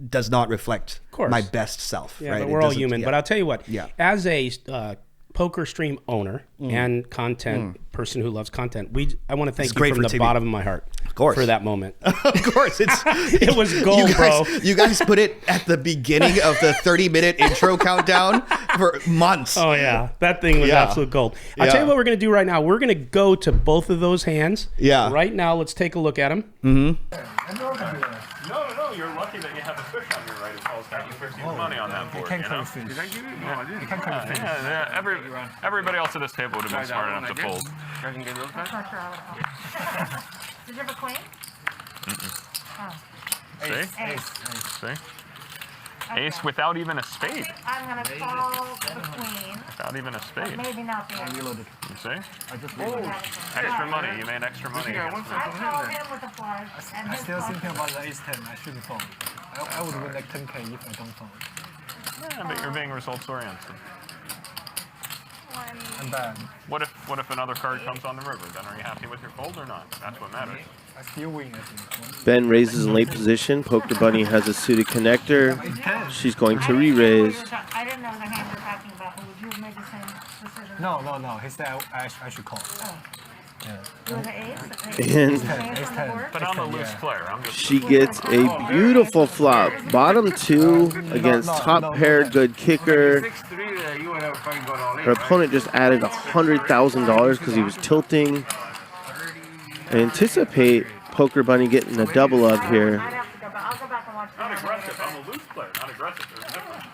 does not reflect my best self. Yeah, right? but we're all human. But I'll tell you what. Yeah. As a poker stream owner and content person who loves content, I want to thank you from the bottom of my heart. Of course. For that moment. Of course. It was gold, bro. You guys put it at the beginning of the 30-minute intro countdown for months. Oh, yeah. That thing was absolute gold. I'll tell you what we're going to do right now. We're going to go to both of those hands. Yeah. Right now, let's take a look at them. Mm-hmm. No, you're lucky that you have a fish on your right as well as having 15 money on that board. Can't cover fish. Did I give you? No, I didn't. You can't cover fish. Everybody else at this table would have been smart enough to fold. That's not sure I would have. Did you have a queen? See? Ace. See? Ace without even a spade. I'm going to call the queen. Without even a spade. Maybe not the ace. You see? I just Extra money. You made extra money. I called him with a flush. And I'm his still flush thinking about the ace 10. I shouldn't fold. I would win like 10K if I don't fold. Yeah, but you're being results oriented. I'm bad. What if another card comes on the river? Then are you happy with your fold or not? That's what matters. I still win, I think. Ben raises in late position. Poker Bunny has a suited connector. She's going to re-raise. I didn't know the hand you're talking about. Would you have made the same decision? No. He said I should call. Oh. Yeah. You have an ace? And Ace on the board? But I'm a loose player. I'm just she gets a beautiful flop. Bottom two against top pair, good kicker. Her opponent just added $100,000 because he was tilting. I anticipate Poker Bunny getting a double up here. I'd have to go back. I'll go back and watch not the aggressive. I'm a loose player, not aggressive. There's a difference.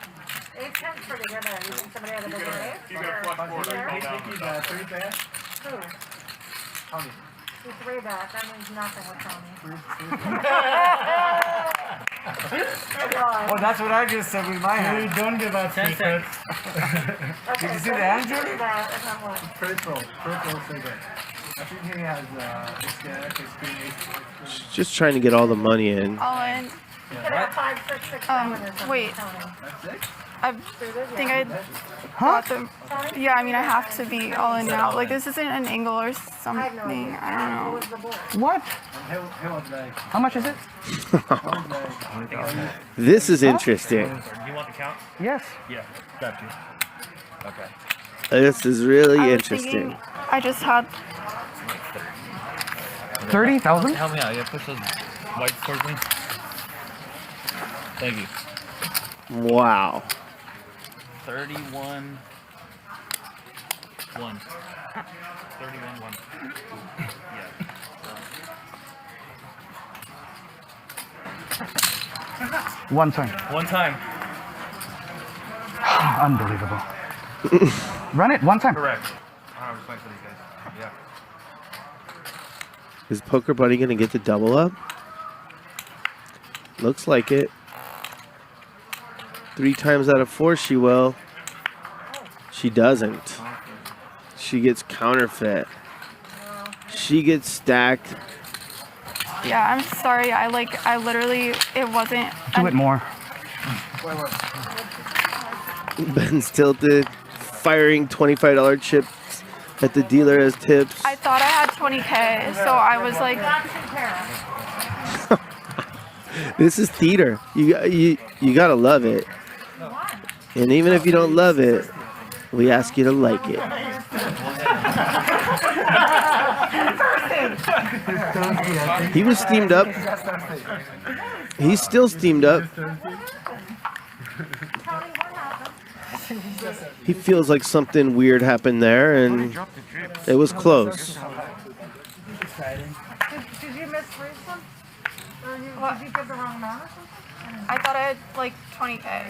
Ace 10's pretty good there. You think somebody had a bigger ace? You get a flush board and go down the top. Who? He's 3 bet. That means nothing with Tony. Well, that's what I just said with my hand. Don't give out secrets. Did you see the hand, Judy? That's not what. Pro say that. I think he has experience. Just trying to get all the money in. All in. You could have 5, 6, 6, 7 or something, wait. Tony. I think I got them. Yeah, I mean, I have to be all in now. Like, this isn't an angle or something. I have no idea. I don't know. What was the board? What? He was like, How much is it? This is interesting. You want the count? Yes. Yeah, got you. Okay. This is really I was interesting. thinking I just had 30,000? Help me out. Yeah, push those white towards me. Thank you. Wow. 31. 1. 31 1. Yeah. One time. One time. Unbelievable. Run it one time. Correct. I was waiting for these guys. Yeah. Is Poker Bunny going to get the double up? Looks like it. 3 times out of 4 she will. She doesn't. She gets counterfeit. She gets stacked. Yeah, I'm sorry. I literally, it wasn't. Do it more. Ben's tilted. Firing $25 chips at the dealer as tips. I thought I had 20K, so I was like, This is theater. You gotta love it. And even if you don't love it, we ask you to like it. He was steamed up. He's still steamed up. He feels like something weird happened there, and it was close. Did you misread some? Or did you give the wrong amount or something? I thought I had like 20K.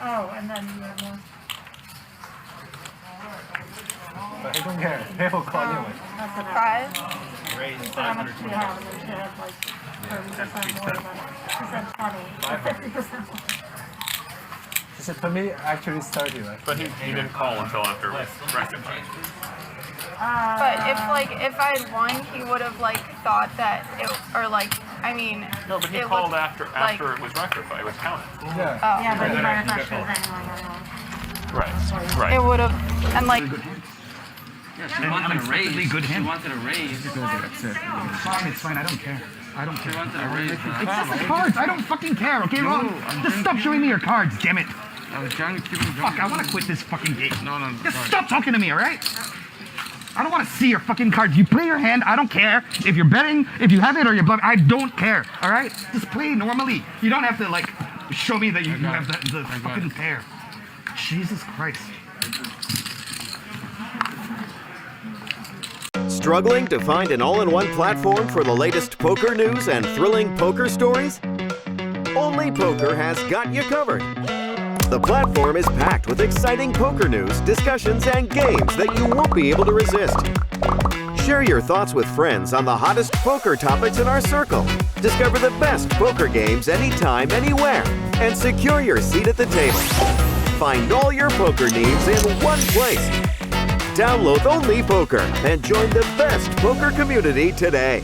Oh, and then you have more. But he don't care. He'll call you. That's what 5. How much do you have? And then she had like 30% more than she said 20 or 50% more. She said, for me, actually it's 30, right? But he didn't call until after it was rectified. But if I had won, he would have like thought that it, or like, I mean. No, but he it called looked after it was rectified. It was counted. Yeah. Oh. Yeah, but you might have not should have Right. Right. It would have, and like. She wanted a raise. She wanted a raise. Fine, it's fine. I don't care. I don't care. She wanted a raise. It's just the cards. I don't fucking care. Okay, Ron? Just stop showing me your cards. Damn it. I was trying to keep him Fuck, I want to quit this fucking game. No. Just stop talking to me, all right? I don't want to see your fucking cards. You play your hand. I don't care if you're betting, if you have it or you're bluffing. I don't care, all right? Just play normally. You don't have to like show me that you have the fucking pair. Jesus Christ. Struggling to find an all-in-one platform for the latest poker news and thrilling poker stories? Only Poker has got you covered. The platform is packed with exciting poker news, discussions, and games that you won't be able to resist. Share your thoughts with friends on the hottest poker topics in our circle. Discover the best poker games anytime, anywhere, and secure your seat at the table. Find all your poker needs in one place. Download Only Poker and join the best poker community today.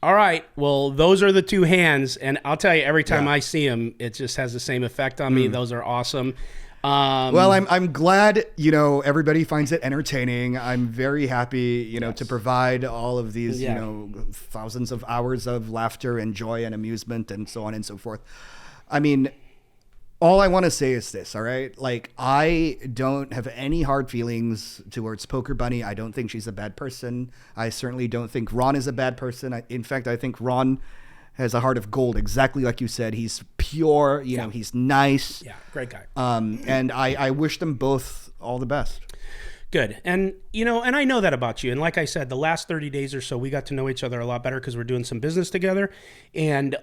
All right. Well, those are the two hands, and I'll tell you, every time I see them, it just has the same effect on me. Those are awesome. Well, I'm glad, everybody finds it entertaining. I'm very happy, to provide all of these, thousands of hours of laughter and joy and amusement and so on and so forth. I mean, all I want to say is this, all right? Like, I don't have any hard feelings towards Poker Bunny. I don't think she's a bad person. I certainly don't think Ron is a bad person. In fact, I think Ron has a heart of gold, exactly like you said. He's pure, he's nice. Yeah, great guy. And I wish them both all the best. Good. And, and I know that about you. And like I said, the last 30 days or so, we got to know each other a lot better because we're doing some business together. And,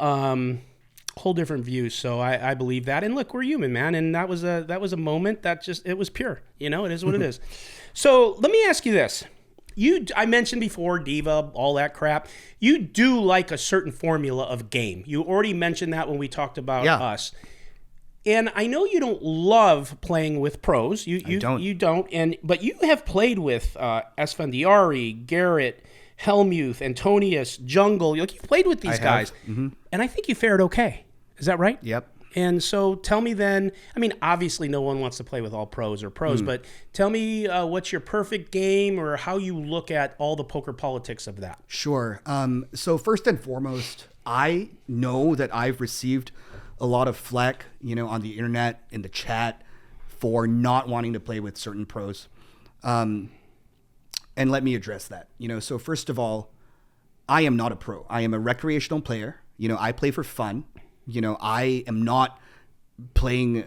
whole different views. So I believe that. And look, we're human, man. And that was a moment that it was pure. It is what it is. So let me ask you this. I mentioned before, Diva, all that crap. You do like a certain formula of game. You already mentioned that when we talked about us. And I know you don't love playing with pros. You don't. But you have played with Esfandiari, Garrett, Helmuth, Antonius, Jungle. You've played with these guys. Mm-hmm. And I think you fared okay. Is that right? Yep. And so tell me then, I mean, obviously no one wants to play with all pros, but tell me what's your perfect game or how you look at all the poker politics of that. Sure. So first and foremost, I know that I've received a lot of flack, on the internet, in the chat, for not wanting to play with certain pros. And let me address that. So first of all, I am not a pro. I am a recreational player. I play for fun. I am not playing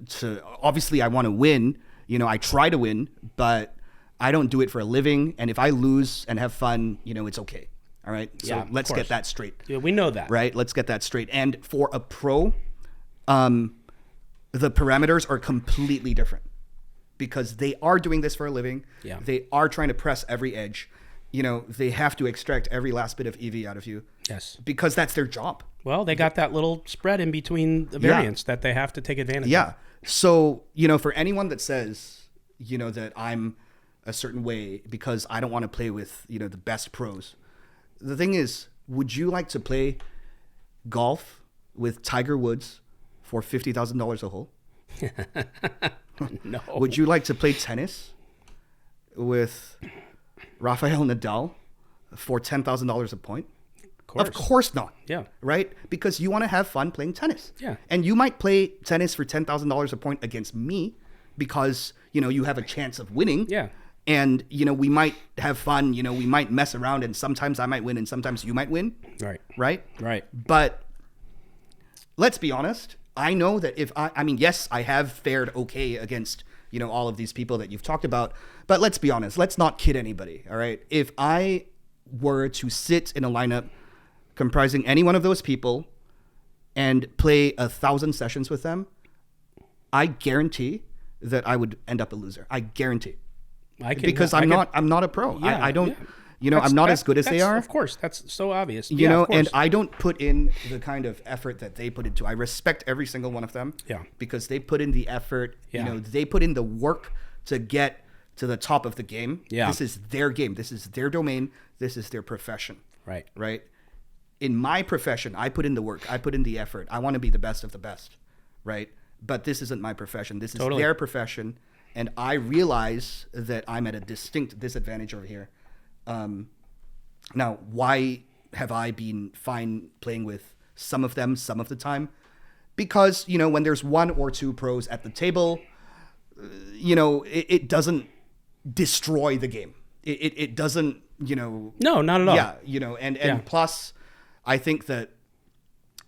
to, obviously I want to win. I try to win, but I don't do it for a living. And if I lose and have fun, it's okay. All right. So let's get that straight. Yeah, we know that. Right. Let's get that straight. And for a pro, the parameters are completely different because they are doing this for a living. Yeah. They are trying to press every edge. They have to extract every last bit of EV out of you. Yes. Because that's their job. Well, they got that little spread in between the variants that they have to take advantage of. Yeah. So, for anyone that says, that I'm a certain way because I don't want to play with, the best pros. The thing is, would you like to play golf with Tiger Woods for $50,000 a hole? No. Would you like to play tennis with Rafael Nadal for $10,000 a point? Of course. Of course not. Yeah. Right? Because you want to have fun playing tennis. Yeah. And you might play tennis for $10,000 a point against me because, you have a chance of winning. Yeah. And, we might have fun, we might mess around, and sometimes I might win and sometimes you might win. Right. Right? Right. But let's be honest. I know that if yes, I have fared okay against, all of these people that you've talked about. But let's be honest. Let's not kid anybody. All right. If I were to sit in a lineup comprising any one of those people and play 1,000 sessions with them, I guarantee that I would end up a loser. I guarantee. Because I'm not a pro. Yeah, I don't. yeah. I'm not as good as they are. Of course, that's so obvious. And I don't put in the kind of effort that they put into. I respect every single one of them. Yeah. Because they put in the effort. Yeah. They put in the work to get to the top of the game. Yeah. This is their game. This is their domain. This is their profession. Right. Right. In my profession, I put in the work. I put in the effort. I want to be the best of the best. Right. But this isn't my profession. This is their profession. And I realize that I'm at a distinct disadvantage over here. Now, why have I been fine playing with some of them some of the time? Because, when there's one or two pros at the table, it doesn't destroy the game. It doesn't, No, not at all. Yeah, and plus, I think that,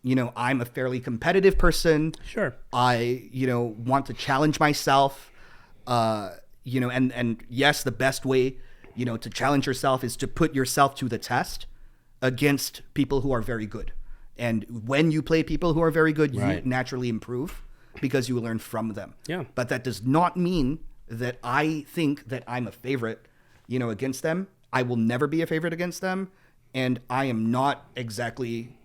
I'm a fairly competitive person. Sure. I, want to challenge myself. And yes, the best way, to challenge yourself is to put yourself to the test against people who are very good. And when you play people who are very good, you naturally improve because you learn from them. Yeah. But that does not mean that I think that I'm a favorite, against them. I will never be a favorite against them. And I am not exactly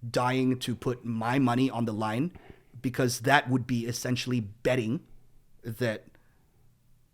dying to put my money on the line because that would be essentially betting that,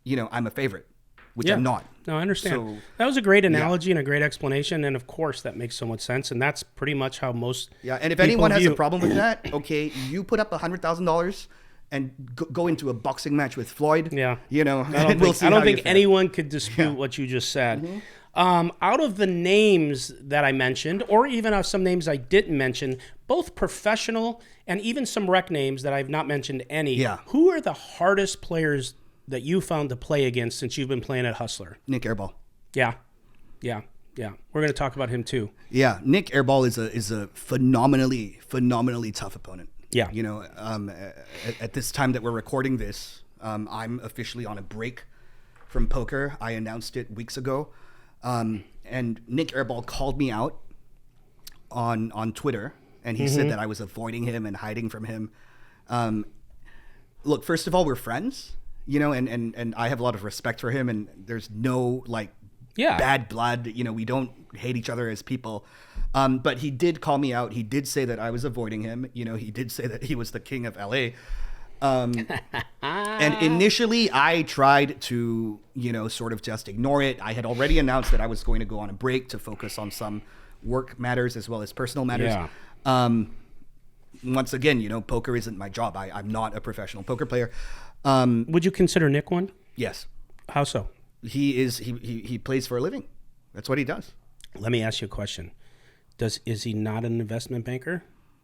I'm a favorite, which I'm not. No, I understand. So, that was a great analogy and a great explanation. And of course, that makes so much sense. And that's pretty much how most and if anyone has a problem with that, okay, you put up $100,000 and go into a boxing match with Floyd. Yeah. I don't think anyone could dispute what you just said. Mm-hmm. Out of the names that I mentioned, or even of some names I didn't mention, both professional and even some rec names that I've not mentioned any, who are the hardest players that you found to play against since you've been playing at Hustler? Nick Airball. Yeah. We're going to talk about him too. Yeah, Nick Airball is a phenomenally tough opponent. Yeah. At this time that we're recording this, I'm officially on a break from poker. I announced it weeks ago. And Nick Airball called me out on Twitter, and he said that I was avoiding him and hiding from him. Look, first of all, we're friends. And I have a lot of respect for him, and there's no bad blood. We don't hate each other as people. But he did call me out. He did say that I was avoiding him. He did say that he was the king of LA. And initially I tried to, sort of just ignore it. I had already announced that I was going to go on a break to focus on some work matters as well as personal matters. Yeah. Once again, poker isn't my job. I'm not a professional poker player. Would you consider Nick one? Yes. How so? He plays for a living. That's what he does. Let me ask you a question. Is he not an investment banker?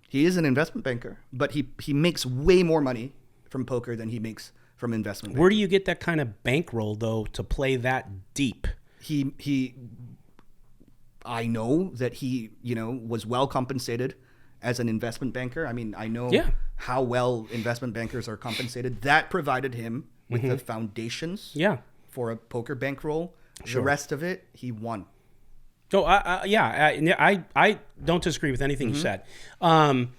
He is an investment banker, but he makes way more money from poker than he makes from investment banking. Where do you get that kind of bankroll though to play that deep? I know that he, was well compensated as an investment banker. I mean, I know how well investment bankers are compensated. That provided him with the foundations for a poker bankroll. Sure. The rest of it, he won. Oh, I don't disagree with anything you said. And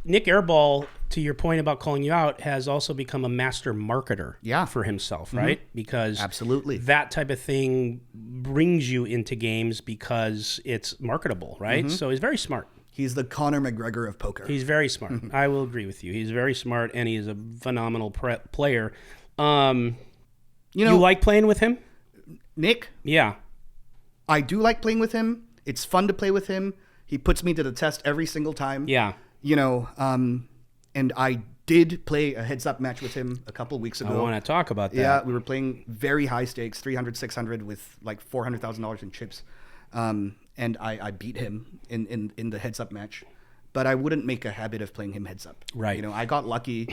Nick Airball, to your point about calling you out, has also become a master marketer for himself, right? Because absolutely that type of thing brings you into games because it's marketable, right? So he's very smart. He's the Conor McGregor of poker. He's very smart. I will agree with you. He's very smart, and he is a phenomenal player. You like playing with him? Nick? Yeah. I do like playing with him. It's fun to play with him. He puts me to the test every single time. Yeah. And I did play a heads-up match with him a couple weeks ago. I want to talk about that. Yeah, we were playing very high stakes, 300, 600 with like $400,000 in chips. and I beat him in the heads up match. But I wouldn't make a habit of playing him heads up. Right. I got lucky.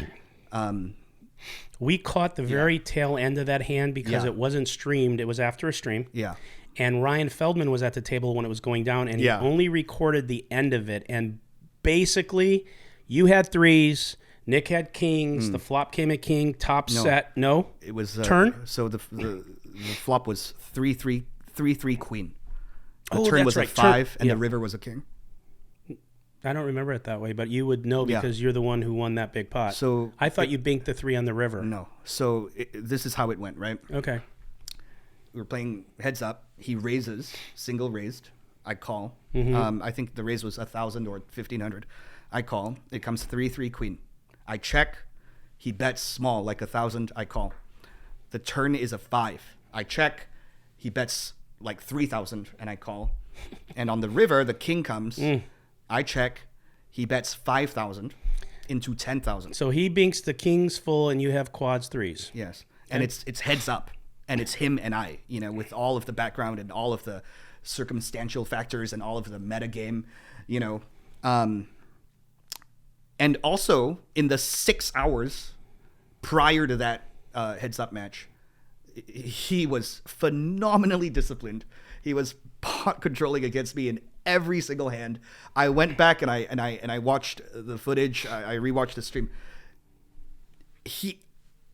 We caught the very tail end of that hand because Yeah. it wasn't streamed. It was after a stream. Yeah. And Ryan Feldman was at the table when it was going down, and he only recorded the end of it. And basically, you had threes, Nick had kings, the flop came at king, top set. No? It was turn? So the flop was 3-3 queen. The Oh, turn that's was right. a 5 and Yeah. the river was a king. I don't remember it that way, but you would know because you're the one who won that big pot. So I thought you banked the 3 on the river. No. So this is how it went, right? Okay. We were playing heads up. He raises, single raised. I call. Mhm. I think the raise was 1,000 or 1,500. I call. It comes 3-3 queen. I check. He bets small, like 1,000. I call. The turn is a 5. I check. He bets like 3,000, and I call. And on the river, the king comes. I check. He bets 5,000 into 10,000. So he binks the kings full, and you have quads threes. Yes, and it's heads up, and it's him and I. With all of the background and all of the circumstantial factors and all of the meta game. And also in the 6 hours prior to that heads up match, he was phenomenally disciplined. He was pot controlling against me in every single hand. I went back and I watched the footage. I rewatched the stream.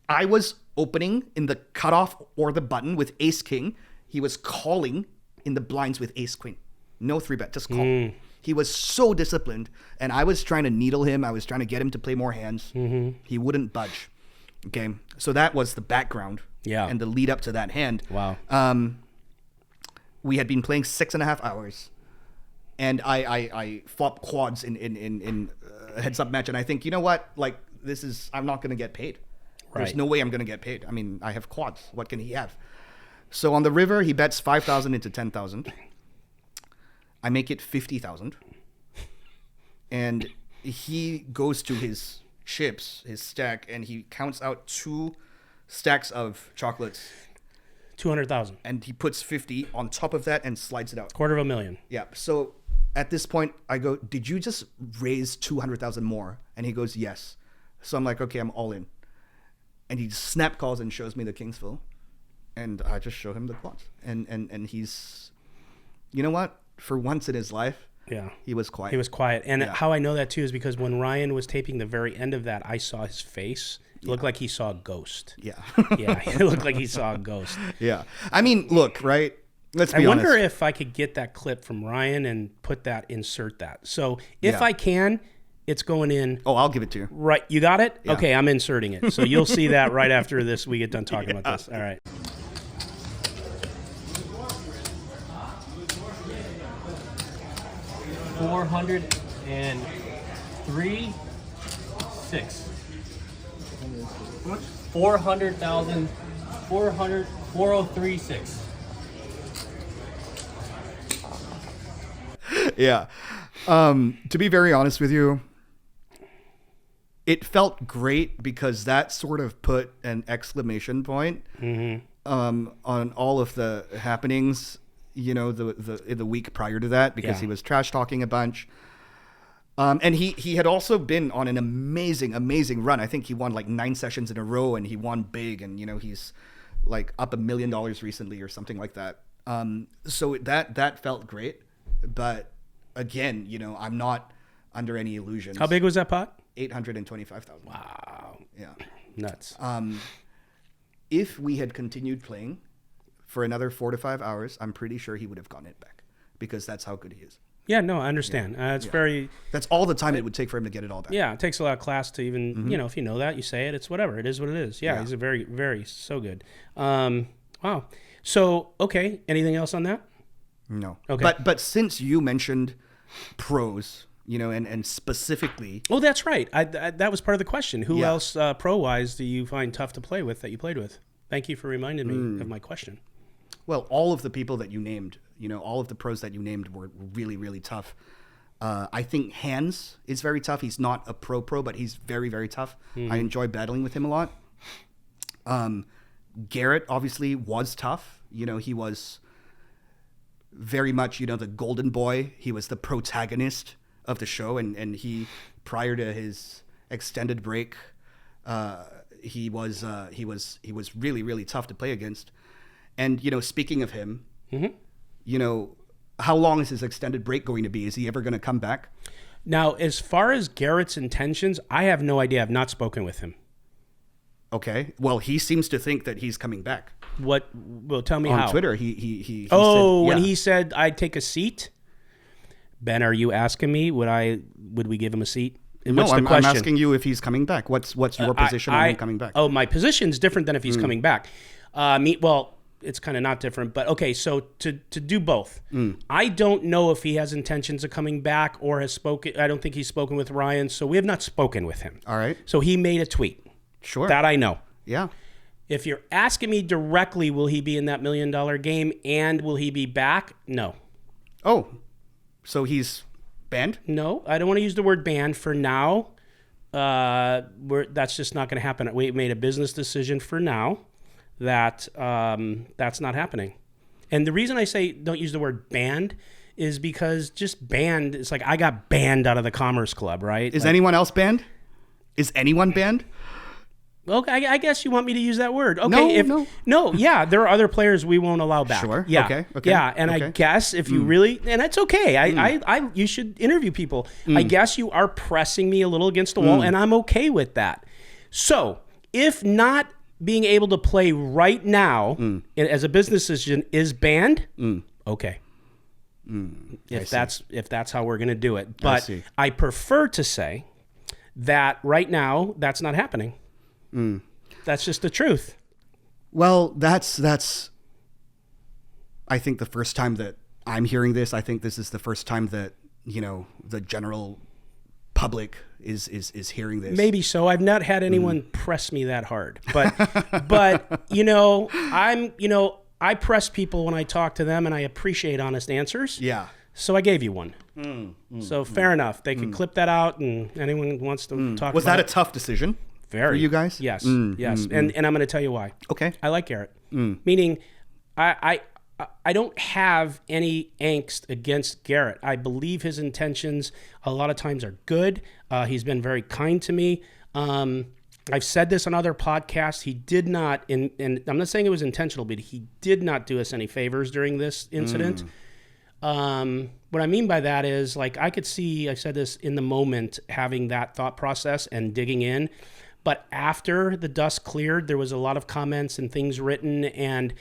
I was opening in the cutoff or the button with ace king. He was calling in the blinds with ace queen. No 3-bet, just call. He was so disciplined, and I was trying to needle him. I was trying to get him to play more hands. He wouldn't budge. Okay, so that was the background. Yeah. And the lead up to that hand. Wow. We had been playing 6.5 hours, and I flop quads in a heads up match, and I think, you know what? Like, I'm not going to get paid. There's Right. no way I'm going to get paid. I mean, I have quads. What can he have? So on the river, he bets 5,000 into 10,000. I make it 50,000. And he goes to his chips, his stack, and he counts out 2 stacks of chocolates. 200,000. And he puts 50 on top of that and slides it out. $250,000. Yeah. So at this point, I go, did you just raise 200,000 more? And he goes, yes. So I'm like, okay, I'm all in. And he snap calls and shows me the Kingsville. And I just show him the quads. And he's, you know what? For once in his life, he was quiet. He was quiet. And how I know that too is because when Ryan was taping the very end of that, I saw his face. It looked like he saw a ghost. Yeah. Yeah, it looked like he saw a ghost. Yeah. I mean, look, right? Let's be I wonder honest. if I could get that clip from Ryan and insert that. So if Yeah. I can, it's going in. Oh, I'll give it to you. Right. You got it? Yeah. Okay, I'm inserting it. So you'll see that right after this. We get done talking about this. All right. $403,600. 400,000. 403,600. Yeah. To be very honest with you, it felt great because that sort of put an exclamation point on all of the happenings, the week prior to that, because he was trash talking a bunch. And he had also been on an amazing run. I think he won like 9 sessions in a row, and he won big, and he's like up $1 million recently or something like that. So that felt great. But again, I'm not under any illusions. How big was that pot? 825,000. Wow. Yeah. Nuts. If we had continued playing for another 4 to 5 hours, I'm pretty sure he would have gotten it back, because that's how good he is. Yeah, no, I understand. It's very... That's all the time it would take for him to get it all back. Yeah, it takes a lot of class to even, if you know that, you say it, it's whatever. It is what it is. Yeah, he's a very, very, so good. Wow. So, okay, anything else on that? No. Okay. But since you mentioned pros, and specifically... Oh, that's right. That was part of the question. Who else, pro-wise, do you find tough to play with that you played with? Thank you for reminding me of my question. Well, all of the people that you named, all of the pros that you named were really, really tough. I think Hans is very tough. He's not a pro, but he's very, very tough. I enjoy battling with him a lot. Garrett obviously was tough. He was very much, the golden boy. He was the protagonist of the show, and he, prior to his extended break, he was really, really tough to play against. And speaking of him, how long is his extended break going to be? Is he ever going to come back? Now, as far as Garrett's intentions, I have no idea. I've not spoken with him. Okay. Well, he seems to think that he's coming back. What? Well, tell me on how. On Twitter, he said, when yeah. he said I'd take a seat. Ben, are you asking me would we give him a seat? No, I'm asking you if he's coming back. What's your position on him coming back? Oh, my position's different than if he's coming back. Well, it's kind of not different, but okay. So to do both, I don't know if he has intentions of coming back or has spoken. I don't think he's spoken with Ryan, so we have not spoken with him. All right. So he made a tweet. Sure. That I know. Yeah. If you're asking me directly, will he be in that $1 million game and will he be back? No. Oh, so he's banned? No, I don't want to use the word banned for now. That's just not going to happen. We made a business decision for now that that's not happening. And the reason I say don't use the word banned is because just banned, it's like I got banned out of the Commerce Club, right? Is anyone else banned? Is anyone banned? Okay, I guess you want me to use that word. Okay, no, yeah, there are other players we won't allow back. Sure. Yeah. Okay. Yeah, and I guess if you really, and that's okay. You should interview people. I guess you are pressing me a little against the wall, and I'm okay with that. So, if not being able to play right now as a business decision is banned, okay. If that's how we're going to do it, but I prefer to say that right now that's not happening. That's just the truth. Well, that's I think the first time that I'm hearing this. I think this is the first time that the general public is hearing this. Maybe so. I've not had anyone press me that hard, but I press people when I talk to them, and I appreciate honest answers. Yeah. So I gave you one. So fair enough. They could clip that out, and anyone who wants to talk. Was that a tough decision? Very. For you guys? Yes. Yes. And I'm going to tell you why. Okay. I like Garrett. Meaning, I don't have any angst against Garrett. I believe his intentions a lot of times are good. He's been very kind to me. I've said this on other podcasts. He did not, and I'm not saying it was intentional, but he did not do us any favors during this incident. What I mean by that is, like, I could see, I said this in the moment, having that thought process and digging in. But after the dust cleared, there was a lot of comments and things written. And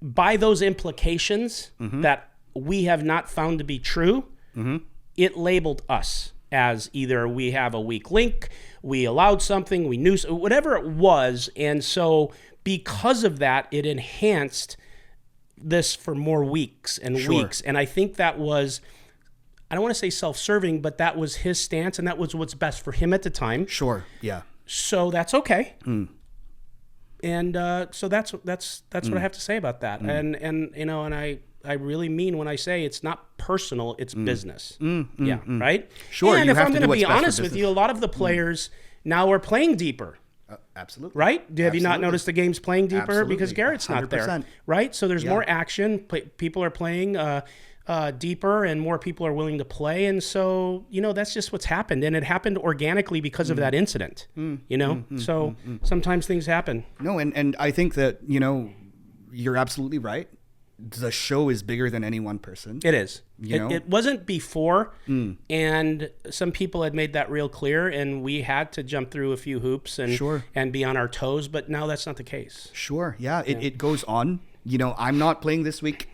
by those implications that we have not found to be true, it labeled us as either we have a weak link, we allowed something, we knew, whatever it was. And so because of that, it enhanced this for more weeks and weeks. And I think that was, I don't want to say self-serving, but that was his stance, and that was what's best for him at the time. Sure. Yeah. So that's okay. And so that's what I have to say about that. And I really mean when I say it's not personal, it's business. Yeah, right? Sure. And if I'm going to be honest with you, a lot of the players now are playing deeper. Absolutely. Right? Have you not noticed the game's playing deeper? Absolutely. Because Garrett's not 100%. there. Right? So there's more action. People are playing deeper, and more people are willing to play. And so, that's just what's happened. And it happened organically because of that incident. So sometimes things happen. No, and I think that, you're absolutely right. The show is bigger than any one person. It is. It wasn't before, and some people had made that real clear, and we had to jump through a few hoops and be on our toes, but now that's not the case. Sure, yeah. It goes on. I'm not playing this week.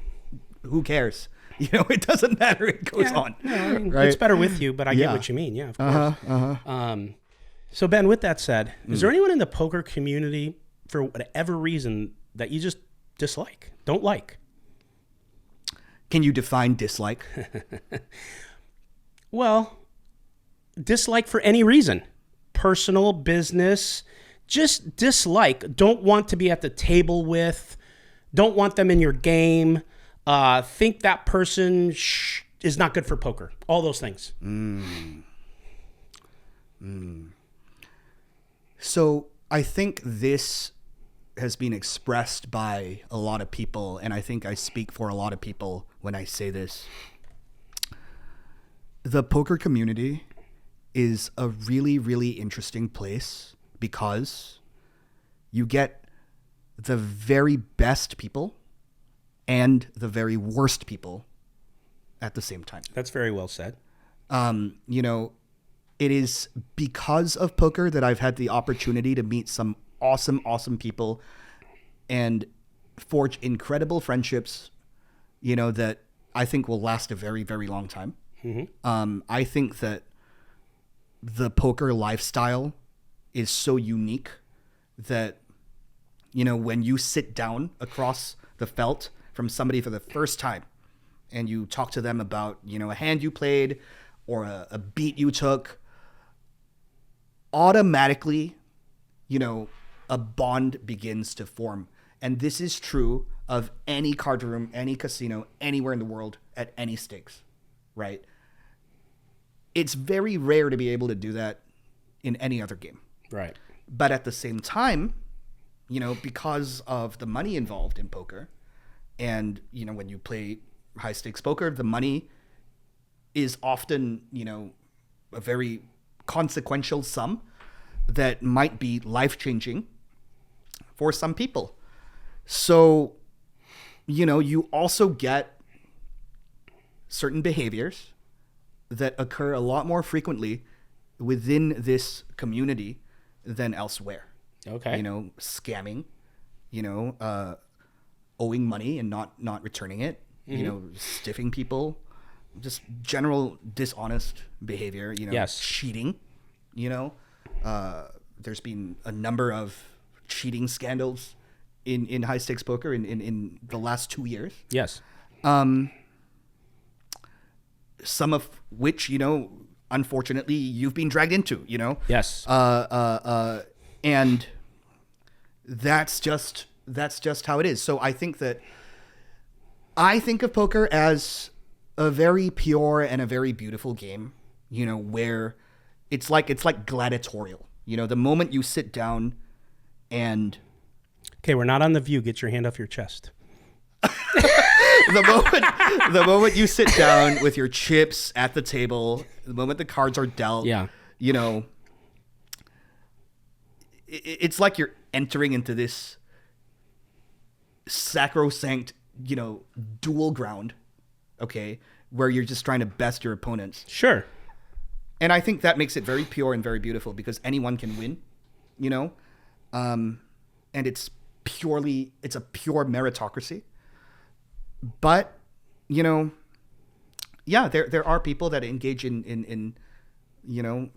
Who cares? It doesn't matter. It goes on. Right? It's better with you, but I get what you mean. Yeah, of course. So, Ben, with that said, is there anyone in the poker community, for whatever reason, that you just dislike, don't like? Can you define dislike? Well, dislike for any reason. Personal, business, just dislike. Don't want to be at the table with, don't want them in your game, think that person is not good for poker. All those things. So I think this has been expressed by a lot of people, and I think I speak for a lot of people when I say this. The poker community is a really, really interesting place because you get the very best people and the very worst people at the same time. That's very well said. You know, it is because of poker that I've had the opportunity to meet some awesome, awesome people and forge incredible friendships, you know, that I think will last a very, very long time. Mm-hmm. I think that the poker lifestyle is so unique that, you know, when you sit down across the felt from somebody for the first time and you talk to them about, you know, a hand you played or a beat you took, automatically, you know, a bond begins to form. And this is true of any card room, any casino, anywhere in the world at any stakes, right? It's very rare to be able to do that in any other game. Right. But at the same time, you know, because of the money involved in poker, and, you know, when you play high stakes poker, the money is often, you know, a very consequential sum that might be life-changing for some people. So, you know, you also get certain behaviors that occur a lot more frequently within this community than elsewhere. Okay. You know, scamming, you know, owing money and not returning it, you know, stiffing people, just general dishonest behavior, you know, yes. Cheating, you know. There's been a number of cheating scandals in high stakes poker in the last 2 years. Yes. Some of which, you know, unfortunately you've been dragged into, you know. Yes. And that's just how it is. So I think of poker as a very pure and a very beautiful game, you know, where it's like gladiatorial. You know, the moment you sit down and... Okay, we're not on The View. Get your hand off your chest. the moment you sit down with your chips at the table, the moment the cards are dealt, you know, it's like you're entering into this sacrosanct, you know, duel ground, okay, where you're just trying to best your opponents. Sure. And I think that makes it very pure and very beautiful because anyone can win, you know, and it's a pure meritocracy. But, you know, yeah, there are people that engage in you know,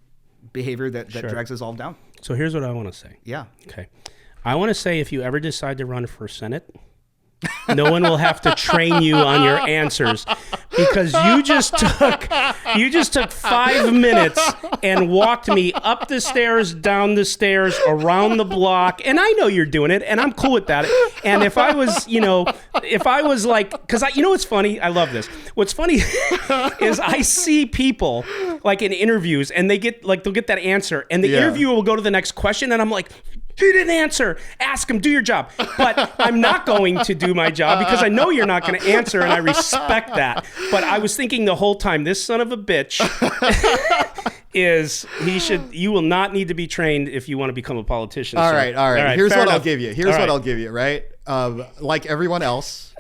behavior that drags us all down. So here's what I want to say. Yeah. Okay. I want to say if you ever decide to run for Senate, no one will have to train you on your answers because you just took 5 minutes and walked me up the stairs, down the stairs, around the block. And I know you're doing it and I'm cool with that. And if I was like, cause you know, what's funny? I love this. What's funny is I see people like in interviews and they'll get that answer and the interviewer will go to the next question. And I'm like, he didn't answer. Ask him, do your job. But I'm not going to do my job because I know you're not going to answer and I respect that. But I was thinking the whole time, this son of a bitch you will not need to be trained if you want to become a politician. All right. Here's what I'll give you, right? Like everyone else,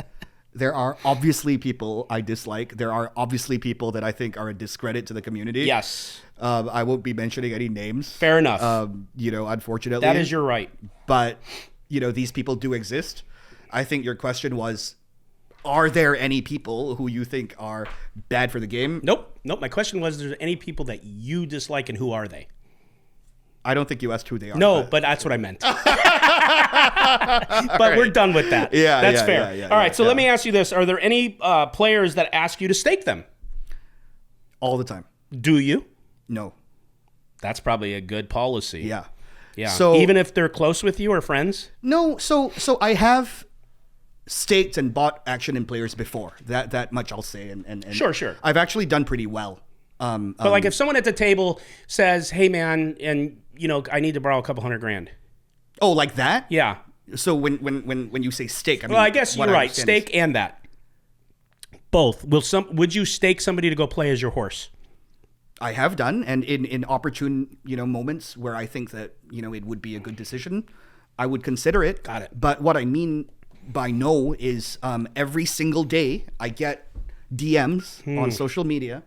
there are obviously people I dislike. There are obviously people that I think are a discredit to the community. Yes. I won't be mentioning any names. Fair enough. You know, unfortunately. That is your right. But, you know, these people do exist. I think your question was, are there any people who you think are bad for the game? Nope. My question was, is there any people that you dislike and who are they? I don't think you asked who they are. No, but that's what I meant. But right. We're done with that. Yeah, that's fair. All right, so let me ask you this. Are there any players that ask you to stake them? All the time. Do you? No. That's probably a good policy. Yeah. Yeah. So, even if they're close with you or friends? No. So I have staked and bought action in players before. That much I'll say. And Sure. I've actually done pretty well. But like if someone at the table says, "Hey man, and you know, I need to borrow a couple $100,000." Oh, like that? Yeah. So when you say stake, I mean, Well, I guess what you're I right. understand Stake and that. Both. Would you stake somebody to go play as your horse? I have done, and in opportune, moments where I think that, it would be a good decision, I would consider it. Got it. But what I mean by no is every single day I get DMs on social media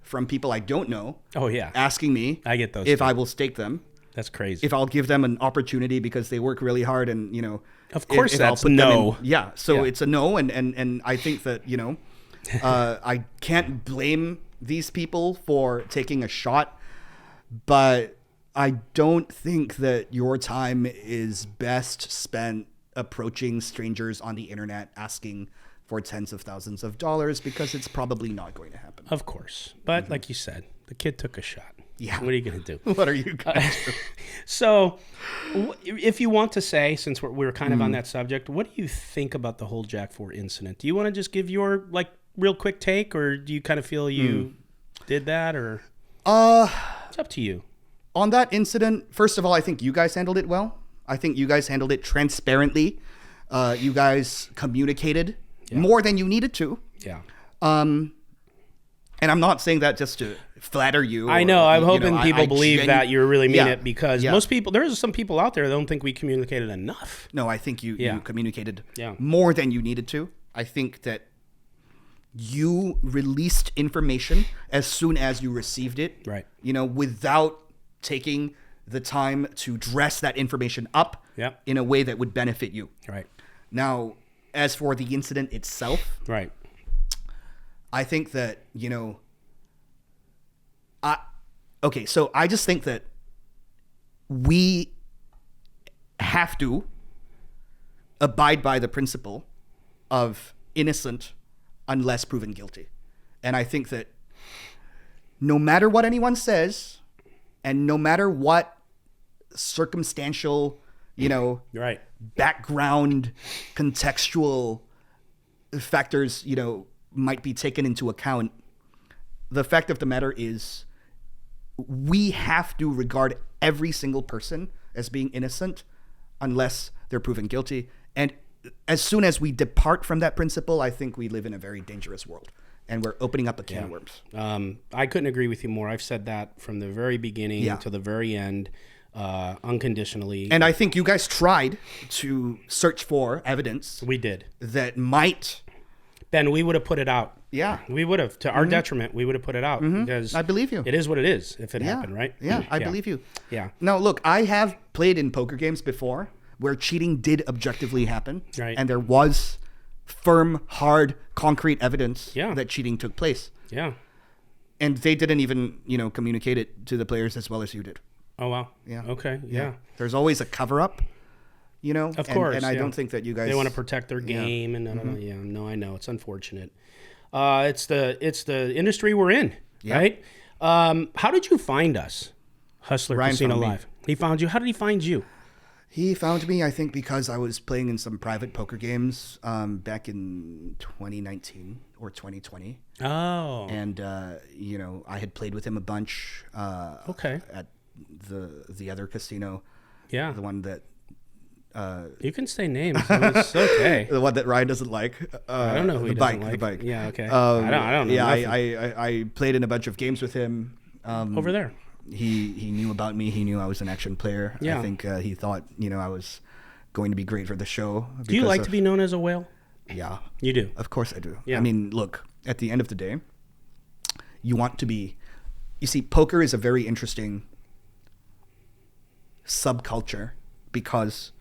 from people I don't know. Oh, yeah. Asking me I get those if too. I will stake them. That's crazy. If I'll give them an opportunity because they work really hard and, Of course if I'll that's put them no. Yeah. So Yeah. it's a no. And I think that, I can't blame these people for taking a shot, but I don't think that your time is best spent approaching strangers on the internet asking for tens of thousands of dollars, because it's probably not going to happen. Of course. But like you said, the kid took a shot. Yeah. What are you going to do? What are you going to do? So, if you want to say, since we're kind of on that subject, what do you think about the whole Jack 4 incident? Do you want to just give your real quick take, or do you kind of feel you did that, or it's up to you? On that incident, first of all, I think you guys handled it well. I think you guys handled it transparently. You guys communicated more than you needed to. Yeah. And I'm not saying that just to flatter you. I know. I'm hoping people believe that you really mean it, because Yeah. most people, there's some people out there that don't think we communicated enough. No, I think you communicated Yeah. more than you needed to. I think that you released information as soon as you received it. Right. Without taking the time to dress that information up in a way that would benefit you. Right. Now, as for the incident itself, right. I think that, so I just think that we have to abide by the principle of innocent unless proven guilty. And I think that no matter what anyone says, and no matter what circumstantial, right, background, contextual factors, might be taken into account, the fact of the matter is we have to regard every single person as being innocent unless they're proven guilty. And as soon as we depart from that principle, I think we live in a very dangerous world, and we're opening up a can of worms. I couldn't agree with you more. I've said that from the very beginning to the very end, unconditionally. And I think you guys tried to search for evidence. We did. That might. Ben, we would have put it out. Yeah. We would have. To our detriment, we would have put it out, because I believe you. It is what it is if it happened, right? Yeah, I believe you. Yeah. Now, look, I have played in poker games before where cheating did objectively happen. Right. And there was firm, hard, concrete evidence that cheating took place. Yeah. And they didn't even, communicate it to the players as well as you did. Oh, wow. Yeah. Okay. Yeah. There's always a cover-up, Of course. And I don't think that you guys... They want to protect their game and I know. It's unfortunate. It's the industry we're in, right? How did you find us, Hustler Ryan Casino found me. Live? He found you. How did he find you? He found me, I think, because I was playing in some private poker games back in 2019 or 2020. Oh. And, I had played with him a bunch at the other casino. Yeah. The one that... you can say names. It's okay. The one that Ryan doesn't like. I don't know who he doesn't like. The bike. Yeah, okay. I don't know. Yeah, nothing. I played in a bunch of games with him. Over there. He knew about me. He knew I was an action player. Yeah. I think he thought, I was going to be great for the show. Do you like to be known as a whale? Yeah. You do? Of course I do. Yeah. I mean, look, at the end of the day, you want to be... You see, poker is a very interesting subculture because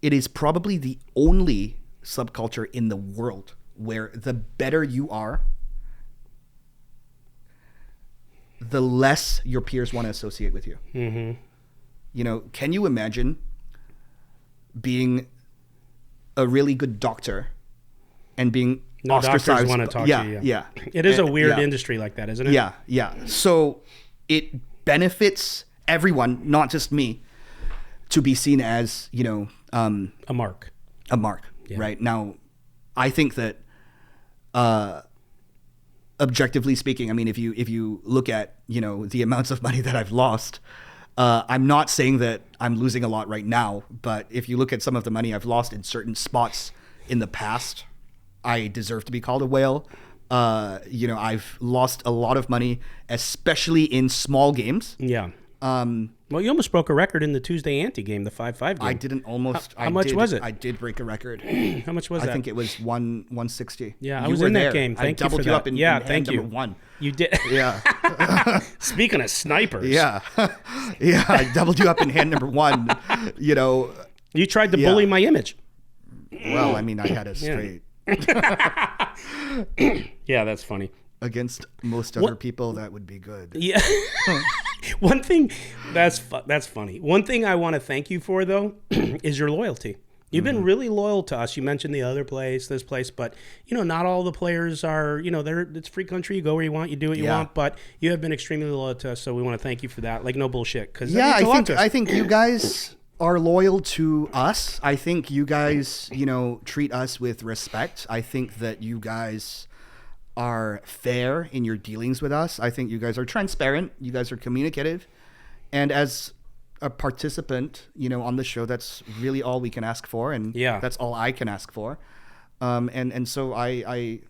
it is probably the only subculture in the world where the better you are, the less your peers want to associate with you. Mm-hmm. Can you imagine being a really good doctor and being ostracized? Doctors want to talk to you. Yeah. It is a weird industry like that, isn't it? Yeah. So it benefits everyone, not just me, to be seen as, a mark. Right? Now, I think that objectively speaking, I mean, if you look at, the amounts of money that I've lost, I'm not saying that I'm losing a lot right now, but if you look at some of the money I've lost in certain spots in the past, I deserve to be called a whale. I've lost a lot of money, especially in small games. Yeah. Well, you almost broke a record in the Tuesday ante game, the 5-5 game. I didn't almost. How much was it? I did break a record. How much was that? I think it was 160. Yeah, I You was were in that there. game. Thank you for doubled that. you up in thank you. number one. You did. Yeah. Speaking of snipers. Yeah. Yeah, I doubled you up in hand number one. You tried to bully my image. Well, I mean, I had a straight. Yeah, that's funny. Against most other people, that would be good. Yeah. One thing that's funny. One thing I want to thank you for though is your loyalty. You've been really loyal to us. You mentioned the other place, this place, but not all the players are. It's free country. You go where you want. You do what you want. But you have been extremely loyal to us, so we want to thank you for that. Like no bullshit. Because I think you guys are loyal to us. I think you guys, treat us with respect. I think that you guys are fair in your dealings with us. I think you guys are transparent. You guys are communicative. And as a participant, on the show, that's really all we can ask for. And that's all I can ask for. And so I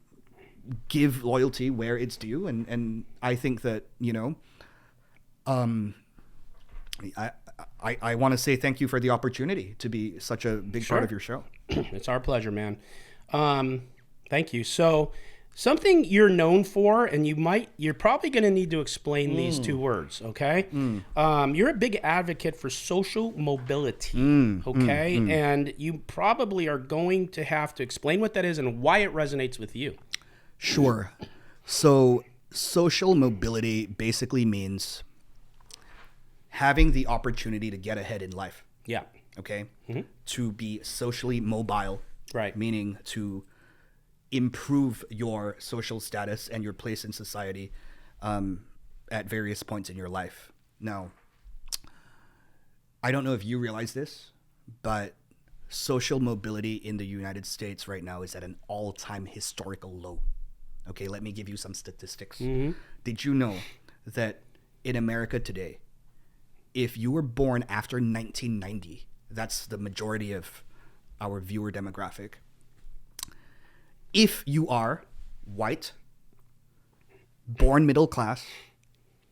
give loyalty where it's due. And I think that, I want to say thank you for the opportunity to be such a big part of your show. It's our pleasure, man. Thank you. So something you're known for, and you're probably going to need to explain these two words, okay? You're a big advocate for social mobility, okay? And you probably are going to have to explain what that is and why it resonates with you. Sure. So social mobility basically means having the opportunity to get ahead in life. Yeah. Okay? To be socially mobile. Right. Meaning to improve your social status and your place in society at various points in your life. Now, I don't know if you realize this, but social mobility in the United States right now is at an all-time historical low. Okay, let me give you some statistics. Did you know that in America today, if you were born after 1990, that's the majority of our viewer demographic, if you are white, born middle class,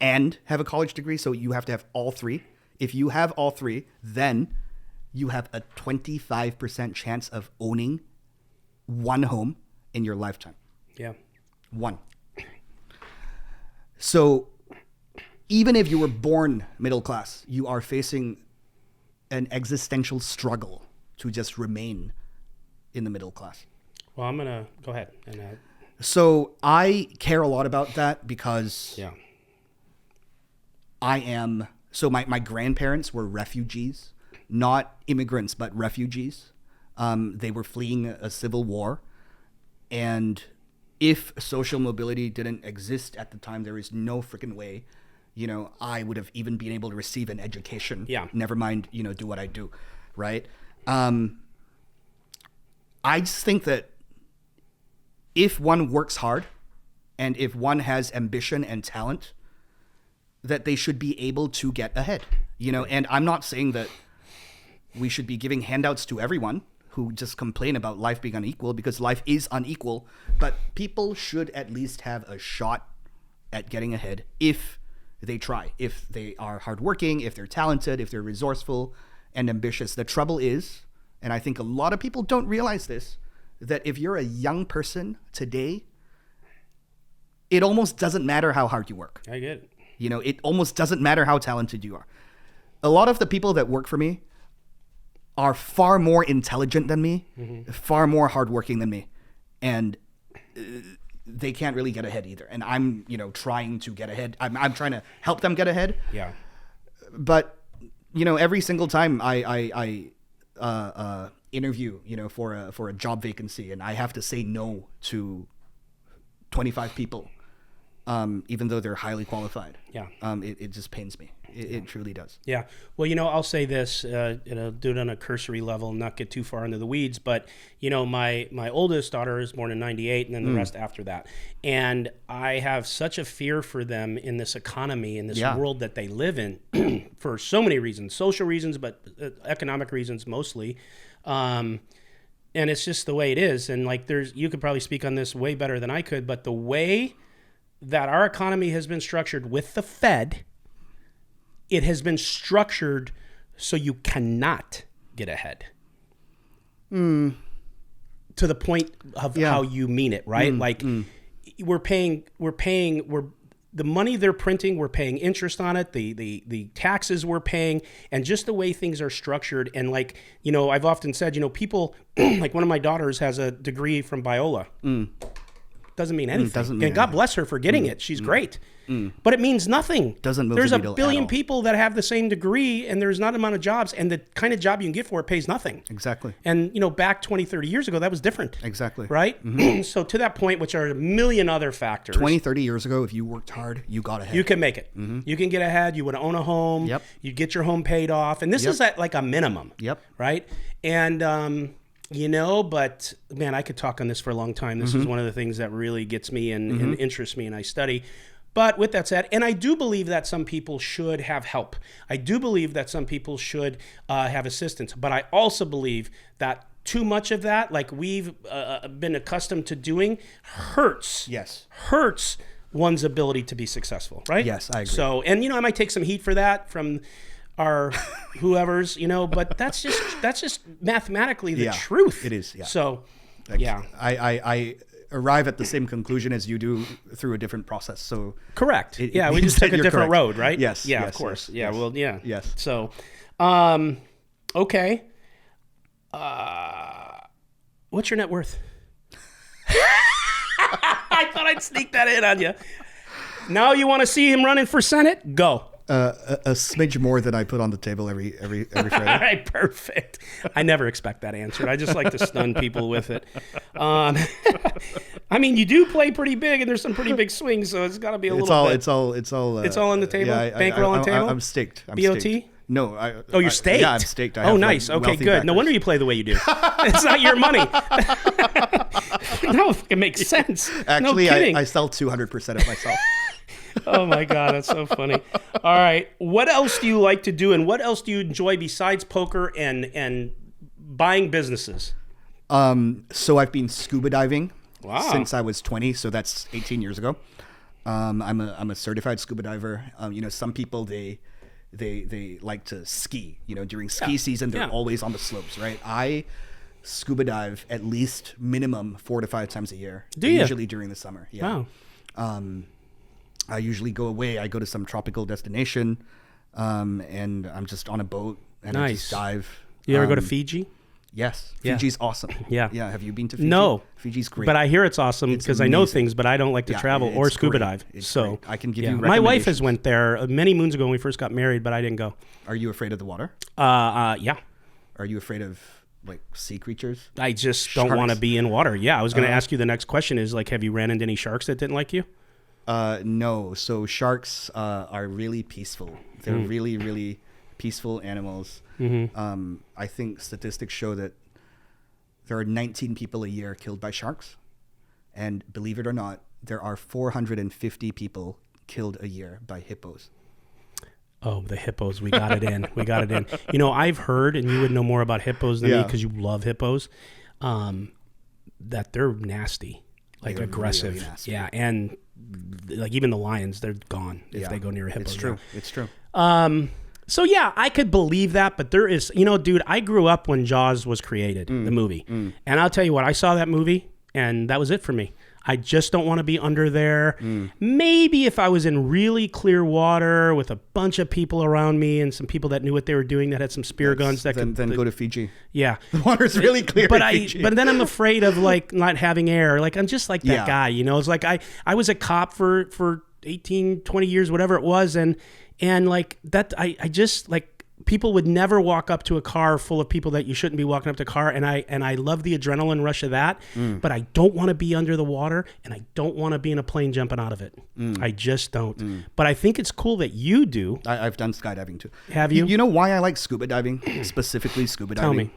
and have a college degree, so you have to have all three. If you have all three, then you have a 25% chance of owning one home in your lifetime. Yeah. One. So even if you were born middle class, you are facing an existential struggle to just remain in the middle class. Well, I'm going to go ahead. So I care a lot about that because my grandparents were refugees, not immigrants, but refugees. They were fleeing a civil war. And if social mobility didn't exist at the time, there is no freaking way, I would have even been able to receive an education. Yeah. Never mind, do what I do. Right. I just think that if one works hard and if one has ambition and talent, that they should be able to get ahead, and I'm not saying that we should be giving handouts to everyone who just complain about life being unequal, because life is unequal, but people should at least have a shot at getting ahead if they try, if they are hardworking, if they're talented, if they're resourceful and ambitious. The trouble is, and I think a lot of people don't realize this, that if you're a young person today, it almost doesn't matter how hard you work. I get it. It almost doesn't matter how talented you are. A lot of the people that work for me are far more intelligent than me, far more hardworking than me, and they can't really get ahead either. And I'm, trying to get ahead. I'm trying to help them get ahead. Yeah. But, every single time I interview, for a job vacancy, and I have to say no to 25 people, even though they're highly qualified. Yeah. It just pains me. It truly does. Yeah. Well, you know, I'll say this, do it on a cursory level and not get too far into the weeds, but, you know, my oldest daughter is born in 98 and then the rest after that. And I have such a fear for them in this economy, in this world that they live in for so many reasons, social reasons, but economic reasons mostly. And it's just the way it is. And like, you could probably speak on this way better than I could, but the way that our economy has been structured with the Fed, it has been structured so you cannot get ahead. To the point of how you mean it, right? We're paying the money they're printing, we're paying interest on it, the taxes we're paying, and just the way things are structured. And like, you know, I've often said, you know, people, like one of my daughters has a degree from Biola. Doesn't mean anything. And God bless her for getting it. She's great. But it means nothing. Doesn't move There's the a needle at billion all. people that have the same degree, and there's not an amount of jobs, and the kind of job you can get for it pays nothing. Exactly. And, you know, back 20, 30 years ago, that was different. Exactly. Right? So to that point, which are a million other factors. 20, 30 years ago, if you worked hard, you got ahead. You can make it. You can get ahead. You would own a home. Yep. You'd get your home paid off. And this is at like a minimum. Yep. Right? And, you know, but man, I could talk on this for a long time. This is one of the things that really gets me and interests me, and I study. But with that said, and I do believe that some people should have help. I do believe that some people should have assistance. But I also believe that too much of that, like we've been accustomed to doing, hurts. Yes. Hurts one's ability to be successful, right? Yes, I agree. So, and you know, I might take some heat for that from our whoever's, you know, but that's just mathematically the truth. It is. Yeah. So, I arrive at the same conclusion as you do through a different process. So correct. We just took a different road, right? Yes. Yeah, yes, of course. Yes, yeah. yes. Well, yeah. Yes. So, okay. What's your net worth? I thought I'd sneak that in on you. Now you want to see him running for Senate? Go. A smidge more than I put on the table every Friday. All right, perfect. I never expect that answer. I just like to stun people with it. I mean, you do play pretty big, and there's some pretty big swings, so it's got to be a little bit. It's all. It's all on the table. Yeah, Bankroll on the table. I'm staked. BOT. Staked. No, you're staked. Yeah, I'm staked. Oh, nice. Okay, good. No wonder you play the way you do. It's not your money. No, it makes sense. Actually, no kidding. I sell 200% of myself. Oh my God, that's so funny. All right, what else do you like to do, and what else do you enjoy besides poker and buying businesses? So I've been scuba diving since I was 20, so that's 18 years ago. I'm a certified scuba diver. You know, some people they like to ski. You know, during ski season, they're always on the slopes, right? I scuba dive at least minimum 4 to 5 times a year. Do you? Usually during the summer. Yeah. Wow. I usually go away. I go to some tropical destination, and I'm just on a boat and I just dive. You ever go to Fiji? Yes. Yeah. Fiji's awesome. Yeah. Yeah. Have you been to Fiji? No. Fiji's great. But I hear it's awesome because I know things, but I don't like to travel or scuba dive. It's so great. I can give you my wife has recommendations. went there many moons ago when we first got married, but I didn't go. Are you afraid of the water? Yeah. Are you afraid of like sea creatures? I just don't want to be in water. Yeah. I was going to ask you the next question is like, have you ran into any sharks that didn't like you? No. So sharks are really peaceful. They're really, really peaceful animals. I think statistics show that there are 19 people a year killed by sharks. And believe it or not, there are 450 people killed a year by hippos. Oh, the hippos. We got it in. We got it in. You know, I've heard, and you would know more about hippos than me because you love hippos, that they're nasty, like They're aggressive. really nasty. Yeah. And like even the lions, they're gone if they go near a hippo. It's true. It's true. So yeah, I could believe that, but there is, you know, dude, I grew up when Jaws was created, the movie. And I'll tell you what, I saw that movie and that was it for me. I just don't want to be under there. Maybe if I was in really clear water with a bunch of people around me and some people that knew what they were doing that had some spear guns that then go to Fiji. Yeah. The water's really clear But in Fiji. but then I'm afraid of like not having air. Like I'm just like that guy, you know. It's like I was a cop for 18, 20 years, whatever it was, and like that I just like people would never walk up to a car full of people that you shouldn't be walking up to a car. And I love the adrenaline rush of that, but I don't want to be under the water and I don't want to be in a plane jumping out of it. I just don't. But I think it's cool that you do. I've done skydiving too. Have you? You know why I like scuba diving, specifically scuba diving? Tell me.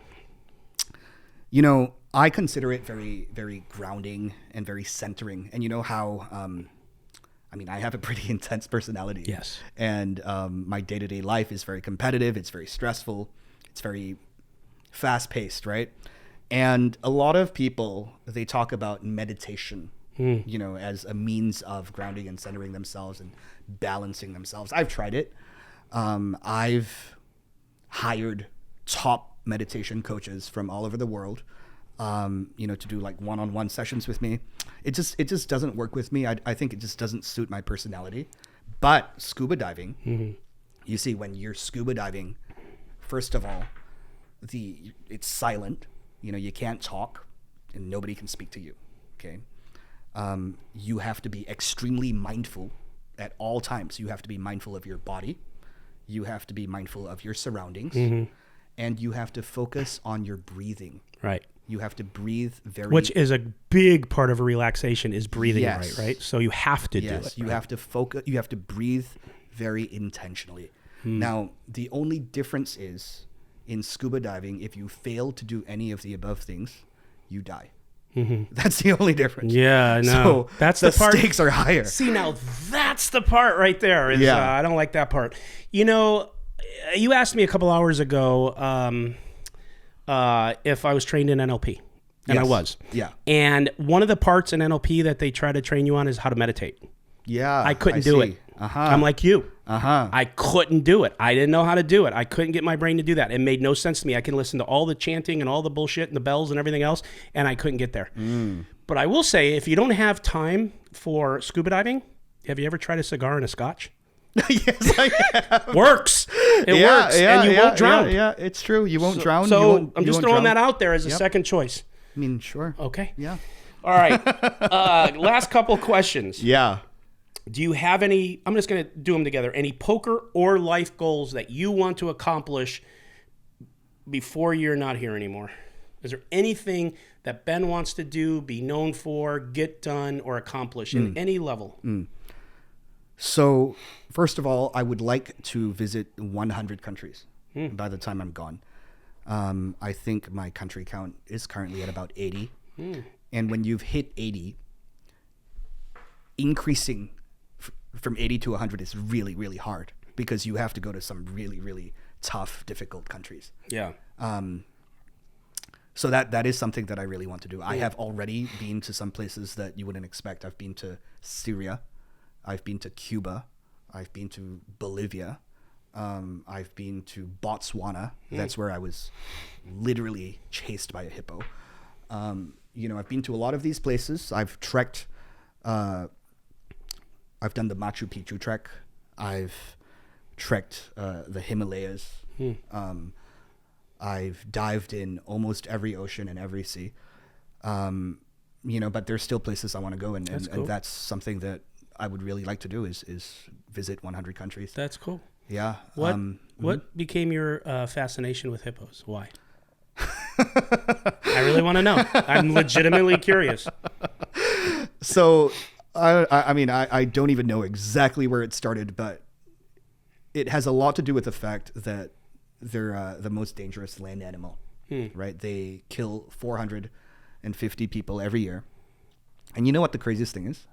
You know, I consider it very, very grounding and very centering. And you know how, I mean, I have a pretty intense personality. Yes. And my day-to-day life is very competitive. It's very stressful. It's very fast-paced, right? And a lot of people, they talk about meditation, you know, as a means of grounding and centering themselves and balancing themselves. I've tried it. I've hired top meditation coaches from all over the world, you know, to do like one-on-one sessions with me. It just doesn't work with me. I think it just doesn't suit my personality. But scuba diving, you see, when you're scuba diving, first of all, it's silent. You know, you can't talk and nobody can speak to you. Okay. You have to be extremely mindful at all times. You have to be mindful of your body. You have to be mindful of your surroundings. And you have to focus on your breathing. Right. You have to breathe very... Which is a big part of a relaxation is breathing, Yes. right? So you have to do Yes, it. you right? have to focus. You have to breathe very intentionally. Now, the only difference is in scuba diving, if you fail to do any of the above things, you die. That's the only difference. Yeah, I know. So that's the the part. stakes are higher. See, now that's the part right there. Is, Yeah. I don't like that part. You know, you asked me a couple hours ago if I was trained in NLP, and I Yes. was. Yeah. And one of the parts in NLP that they try to train you on is how to meditate. Yeah. I couldn't do see. it. I'm like you. Uh-huh. I couldn't do it. I didn't know how to do it. I couldn't get my brain to do that. It made no sense to me. I can listen to all the chanting and all the bullshit and the bells and everything else, and I couldn't get there. But I will say, if you don't have time for scuba diving, have you ever tried a cigar and a scotch? Yes, I have. Works. It works, and you won't drown. Yeah, it's true. You won't drown. So You won't- I'm you just won't throwing drown. that out there as a Yep. second choice. I mean, sure. Okay. Yeah. All right. Last couple questions. Yeah. Do you have any, I'm just going to do them together, any poker or life goals that you want to accomplish before you're not here anymore? Is there anything that Ben wants to do, be known for, get done, or accomplish in any level? So, first of all, I would like to visit 100 countries by the time I'm gone. I think my country count is currently at about 80. And when you've hit 80, increasing from 80 to 100 is really, really hard because you have to go to some really, really tough, difficult countries. Yeah. So that is something that I really want to do. I have already been to some places that you wouldn't expect. I've been to Syria. I've been to Cuba. I've been to Bolivia. I've been to Botswana. That's where I was literally chased by a hippo. You know, I've been to a lot of these places. I've trekked. I've done the Machu Picchu trek. I've trekked the Himalayas. I've dived in almost every ocean and every sea. You know, but there's still places I want to go, and that's something that I would really like to do is visit 100 countries. That's cool. Yeah. What became your fascination with hippos? Why? I really want to know. I'm legitimately curious. So, I mean, I don't even know exactly where it started, but it has a lot to do with the fact that they're the most dangerous land animal, right? They kill 450 people every year. And you know what the craziest thing is?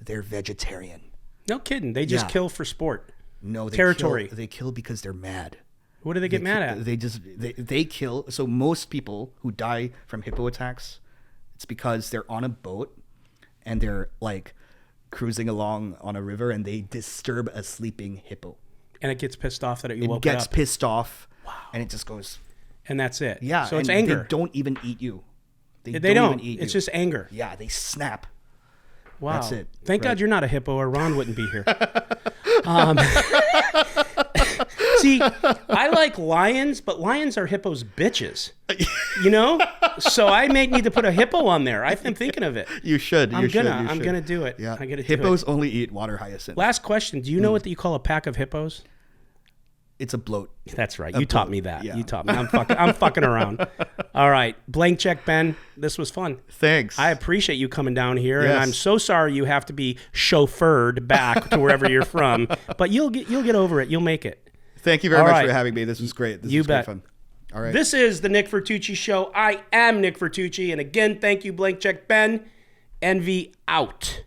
They're vegetarian. No kidding. They just kill for sport. No, territory. They kill because they're mad. What do they get mad at? They kill. So most people who die from hippo attacks, it's because they're on a boat and they're like cruising along on a river and they disturb a sleeping hippo. And it gets pissed off that you woke it it up. gets pissed off. Wow. And it just goes. And that's it. Yeah. So it's and anger. They don't even eat you. They don't. Even eat it's you. just anger. Yeah. They snap. Wow. That's it. Thank God you're not a hippo or Ron wouldn't be here. See, I like lions, but lions are hippos' bitches. You know? So I may need to put a hippo on there. I've been thinking of it. You should. I'm gonna do it. Yeah. I'm gonna Hippos do it. only eat water hyacinth. Last question. Do you know what you call a pack of hippos? it's a bloat. That's right. You taught me that. Yeah. You taught me. I'm fucking around. All right. Blank check, Ben. This was fun. Thanks. I appreciate you coming down here, and Yes. I'm so sorry you have to be chauffeured back to wherever you're from. But you'll get over it. You'll make it. Thank you very All much right. for having me. This was great. This You was great bet. fun. All right. This is the Nick Vertucci Show. I am Nick Vertucci, and again, thank you, Blank Check Ben. Envy out.